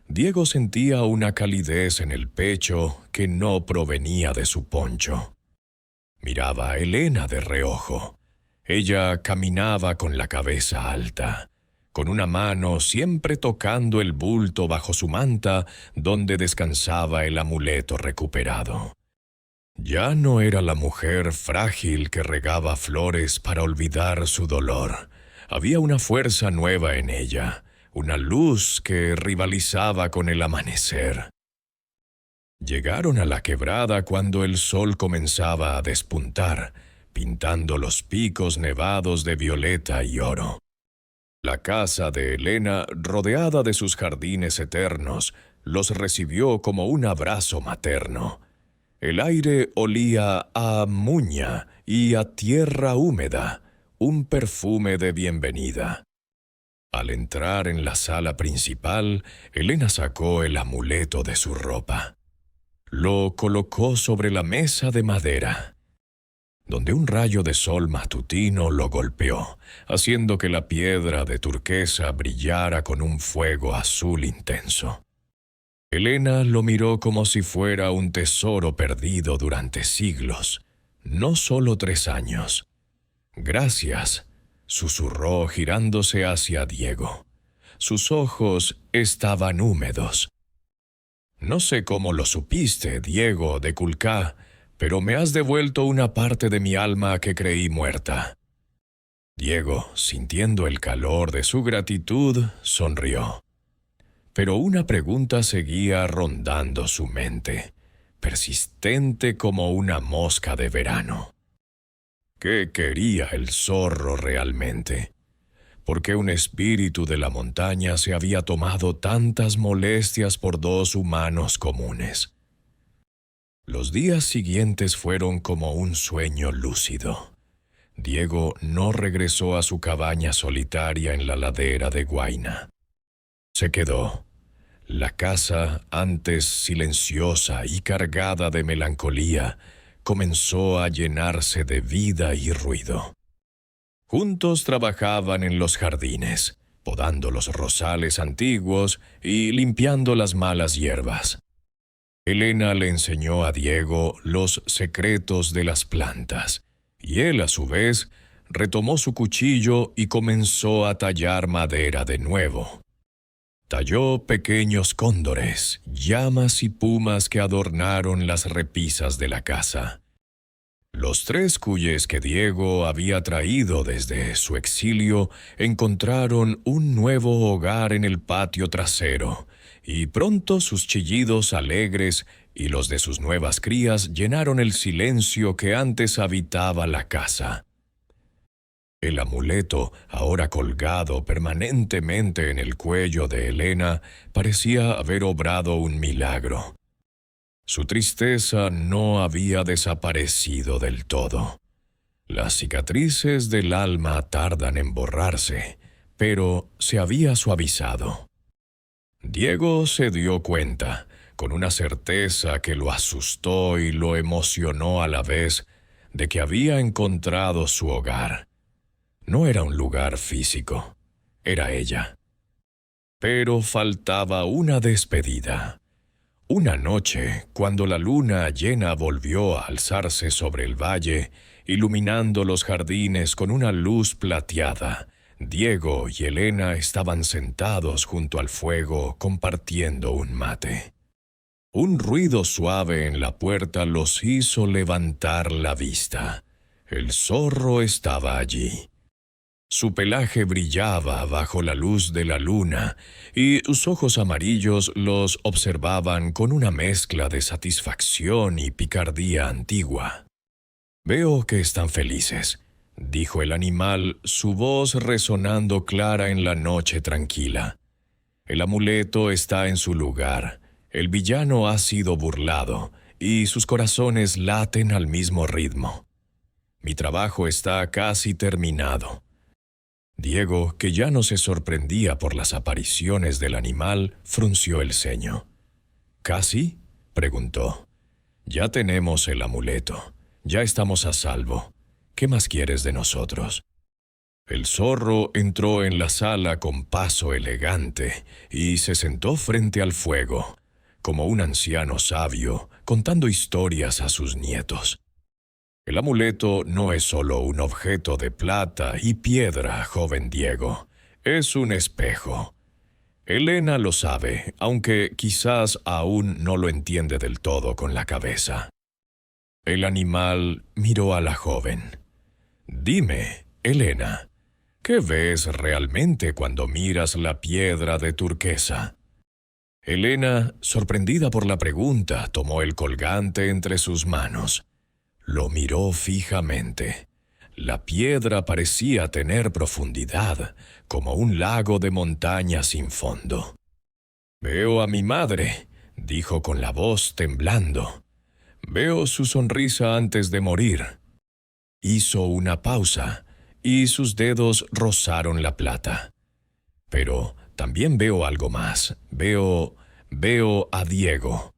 Diego sentía una calidez en el pecho que no provenía de su poncho. Miraba a Elena de reojo. Ella caminaba con la cabeza alta, con una mano siempre tocando el bulto bajo su manta donde descansaba el amuleto recuperado. Ya no era la mujer frágil que regaba flores para olvidar su dolor. Había una fuerza nueva en ella, una luz que rivalizaba con el amanecer. Llegaron a la quebrada cuando el sol comenzaba a despuntar, pintando los picos nevados de violeta y oro. La casa de Elena, rodeada de sus jardines eternos, los recibió como un abrazo materno. El aire olía a muña y a tierra húmeda, un perfume de bienvenida. Al entrar en la sala principal, Elena sacó el amuleto de su ropa. Lo colocó sobre la mesa de madera, donde un rayo de sol matutino lo golpeó, haciendo que la piedra de turquesa brillara con un fuego azul intenso. Elena lo miró como si fuera un tesoro perdido durante siglos, no solo 3 años. «Gracias», susurró girándose hacia Diego. sus ojos estaban húmedos. «No sé cómo lo supiste, Diego de Culcá, pero me has devuelto una parte de mi alma que creí muerta». Diego, sintiendo el calor de su gratitud, sonrió. Pero una pregunta seguía rondando su mente, persistente como una mosca de verano. ¿Qué quería el zorro realmente? ¿Por qué un espíritu de la montaña se había tomado tantas molestias por dos humanos comunes? Los días siguientes fueron como un sueño lúcido. Diego no regresó a su cabaña solitaria en la ladera de Guaina. Se quedó. La casa, antes silenciosa y cargada de melancolía, comenzó a llenarse de vida y ruido. Juntos trabajaban en los jardines, podando los rosales antiguos y limpiando las malas hierbas. Elena le enseñó a Diego los secretos de las plantas, y él, a su vez, retomó su cuchillo y comenzó a tallar madera de nuevo. Talló pequeños cóndores, llamas y pumas que adornaron las repisas de la casa. Los 3 cuyes que Diego había traído desde su exilio encontraron un nuevo hogar en el patio trasero, y pronto sus chillidos alegres y los de sus nuevas crías llenaron el silencio que antes habitaba la casa. El amuleto, ahora colgado permanentemente en el cuello de Elena, parecía haber obrado un milagro. Su tristeza no había desaparecido del todo. Las cicatrices del alma tardan en borrarse, pero se había suavizado. Diego se dio cuenta, con una certeza que lo asustó y lo emocionó a la vez, de que había encontrado su hogar. No era un lugar físico, era ella. Pero faltaba una despedida. Una noche, cuando la luna llena volvió a alzarse sobre el valle, iluminando los jardines con una luz plateada, Diego y Elena estaban sentados junto al fuego compartiendo un mate. Un ruido suave en la puerta los hizo levantar la vista. El zorro estaba allí. Su pelaje brillaba bajo la luz de la luna y sus ojos amarillos los observaban con una mezcla de satisfacción y picardía antigua. «Veo que están felices», dijo el animal, su voz resonando clara en la noche tranquila. «El amuleto está en su lugar, el villano ha sido burlado y sus corazones laten al mismo ritmo. Mi trabajo está casi terminado». Diego, que ya no se sorprendía por las apariciones del animal, frunció el ceño. «¿Casi?», preguntó. «Ya tenemos el amuleto. Ya estamos a salvo. ¿Qué más quieres de nosotros?». El zorro entró en la sala con paso elegante y se sentó frente al fuego, como un anciano sabio contando historias a sus nietos. «El amuleto no es solo un objeto de plata y piedra, joven Diego. Es un espejo. Elena lo sabe, aunque quizás aún no lo entiende del todo con la cabeza». El animal miró a la joven. «Dime, Elena, ¿qué ves realmente cuando miras la piedra de turquesa?». Elena, sorprendida por la pregunta, tomó el colgante entre sus manos. Lo miró fijamente. La piedra parecía tener profundidad, como un lago de montaña sin fondo. «Veo a mi madre», dijo con la voz temblando. «Veo su sonrisa antes de morir». Hizo una pausa, y sus dedos rozaron la plata. «Pero también veo algo más. Veo a Diego.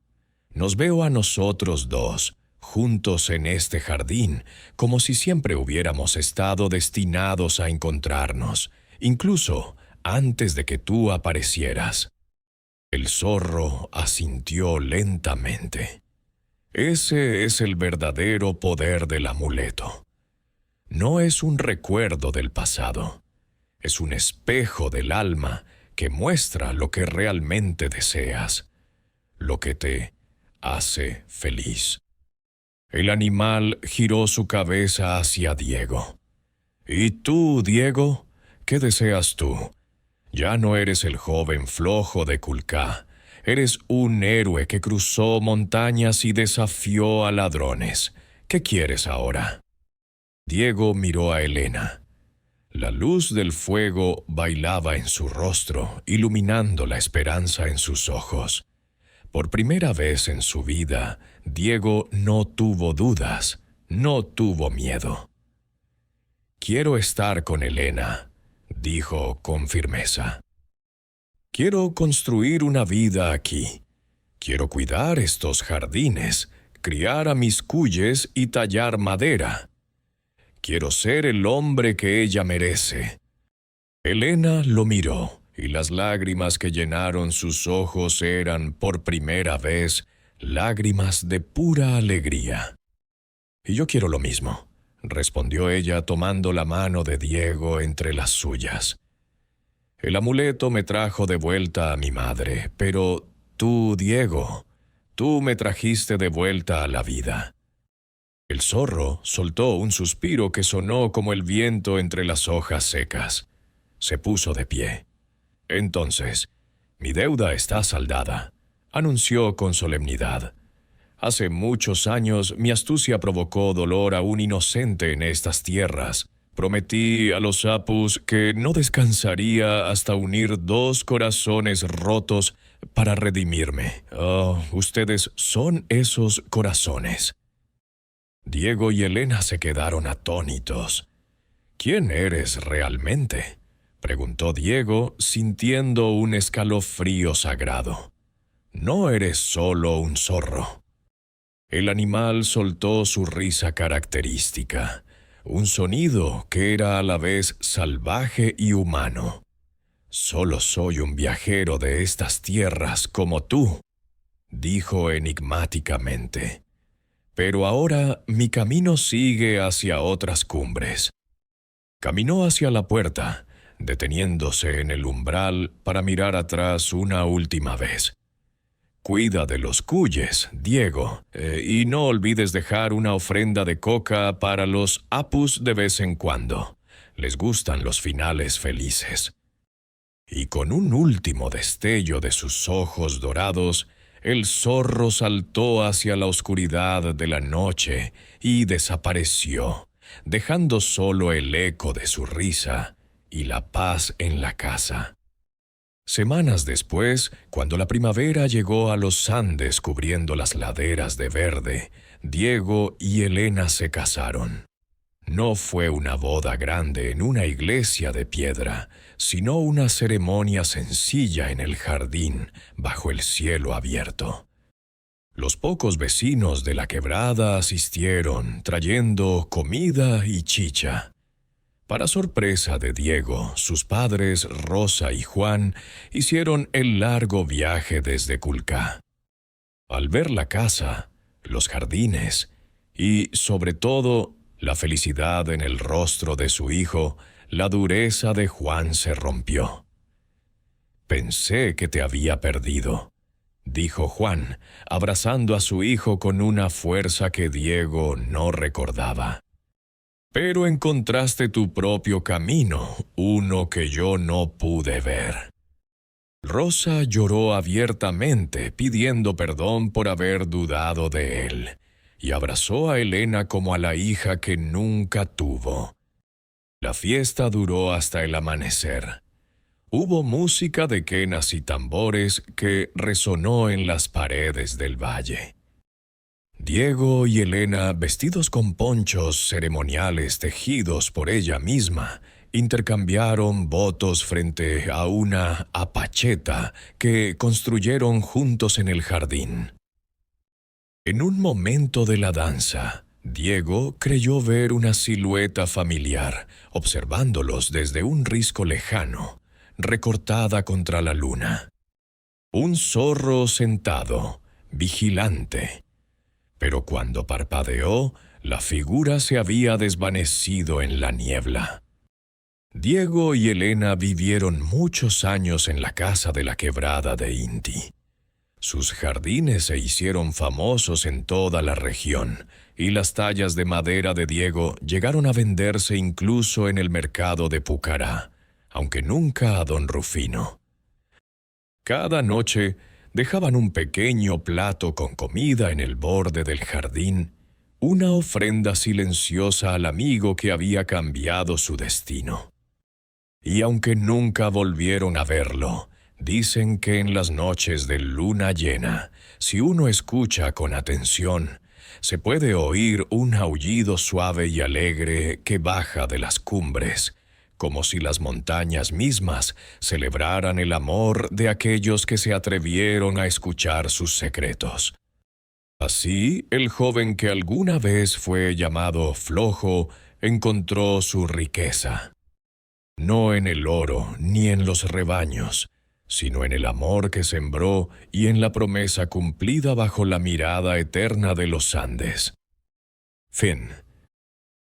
Nos veo a nosotros dos, juntos en este jardín, como si siempre hubiéramos estado destinados a encontrarnos, incluso antes de que tú aparecieras». El zorro asintió lentamente. Ese es el verdadero poder del amuleto. No es un recuerdo del pasado, es un espejo del alma que muestra lo que realmente deseas, lo que te hace feliz. El animal giró su cabeza hacia Diego. ¿Y tú, Diego? ¿Qué deseas tú? Ya no eres el joven flojo de Kulká. Eres un héroe que cruzó montañas y desafió a ladrones. ¿Qué quieres ahora? Diego miró a Helena. La luz del fuego bailaba en su rostro, iluminando la esperanza en sus ojos. Por primera vez en su vida, Diego no tuvo dudas, no tuvo miedo. «Quiero estar con Helena», dijo con firmeza. «Quiero construir una vida aquí. Quiero cuidar estos jardines, criar a mis cuyes y tallar madera. Quiero ser el hombre que ella merece». Helena lo miró, y las lágrimas que llenaron sus ojos eran, por primera vez, lágrimas de pura alegría. «Y yo quiero lo mismo», respondió ella tomando la mano de Diego entre las suyas. «El amuleto me trajo de vuelta a mi madre, pero tú, Diego, tú me trajiste de vuelta a la vida». El zorro soltó un suspiro que sonó como el viento entre las hojas secas. Se puso de pie. «Entonces, mi deuda está saldada», anunció con solemnidad. «Hace muchos años mi astucia provocó dolor a un inocente en estas tierras. Prometí a los Apus que no descansaría hasta unir dos corazones rotos para redimirme. Oh, ustedes son esos corazones». Diego y Helena se quedaron atónitos. «¿Quién eres realmente?», preguntó Diego, sintiendo un escalofrío sagrado. «No eres solo un zorro». El animal soltó su risa característica, un sonido que era a la vez salvaje y humano. «Solo soy un viajero de estas tierras como tú», dijo enigmáticamente. «Pero ahora mi camino sigue hacia otras cumbres». Caminó hacia la puerta, deteniéndose en el umbral para mirar atrás una última vez. «Cuida de los cuyes, Diego, y no olvides dejar una ofrenda de coca para los Apus de vez en cuando. Les gustan los finales felices». Y con un último destello de sus ojos dorados, el zorro saltó hacia la oscuridad de la noche y desapareció, dejando solo el eco de su risa y la paz en la casa. Semanas después, cuando la primavera llegó a los Andes cubriendo las laderas de verde, Diego y Helena se casaron. No fue una boda grande en una iglesia de piedra, sino una ceremonia sencilla en el jardín, bajo el cielo abierto. Los pocos vecinos de la quebrada asistieron, trayendo comida y chicha. Para sorpresa de Diego, sus padres Rosa y Juan hicieron el largo viaje desde Kulká. Al ver la casa, los jardines y, sobre todo, la felicidad en el rostro de su hijo, la dureza de Juan se rompió. «Pensé que te había perdido», dijo Juan, abrazando a su hijo con una fuerza que Diego no recordaba. «Pero encontraste tu propio camino, uno que yo no pude ver». Rosa lloró abiertamente, pidiendo perdón por haber dudado de él, y abrazó a Helena como a la hija que nunca tuvo. La fiesta duró hasta el amanecer. Hubo música de quenas y tambores que resonó en las paredes del valle. Diego y Helena, vestidos con ponchos ceremoniales tejidos por ella misma, intercambiaron votos frente a una apacheta que construyeron juntos en el jardín. En un momento de la danza, Diego creyó ver una silueta familiar, observándolos desde un risco lejano, recortada contra la luna. Un zorro sentado, vigilante. Pero cuando parpadeó, la figura se había desvanecido en la niebla. Diego y Elena vivieron muchos años en la casa de la quebrada de Inti. Sus jardines se hicieron famosos en toda la región, y las tallas de madera de Diego llegaron a venderse incluso en el mercado de Pucará, aunque nunca a don Rufino. Cada noche dejaban un pequeño plato con comida en el borde del jardín, una ofrenda silenciosa al amigo que había cambiado su destino. Y aunque nunca volvieron a verlo, dicen que en las noches de luna llena, si uno escucha con atención, se puede oír un aullido suave y alegre que baja de las cumbres, como si las montañas mismas celebraran el amor de aquellos que se atrevieron a escuchar sus secretos. Así, el joven que alguna vez fue llamado flojo encontró su riqueza. No en el oro ni en los rebaños, sino en el amor que sembró y en la promesa cumplida bajo la mirada eterna de los Andes. Fin.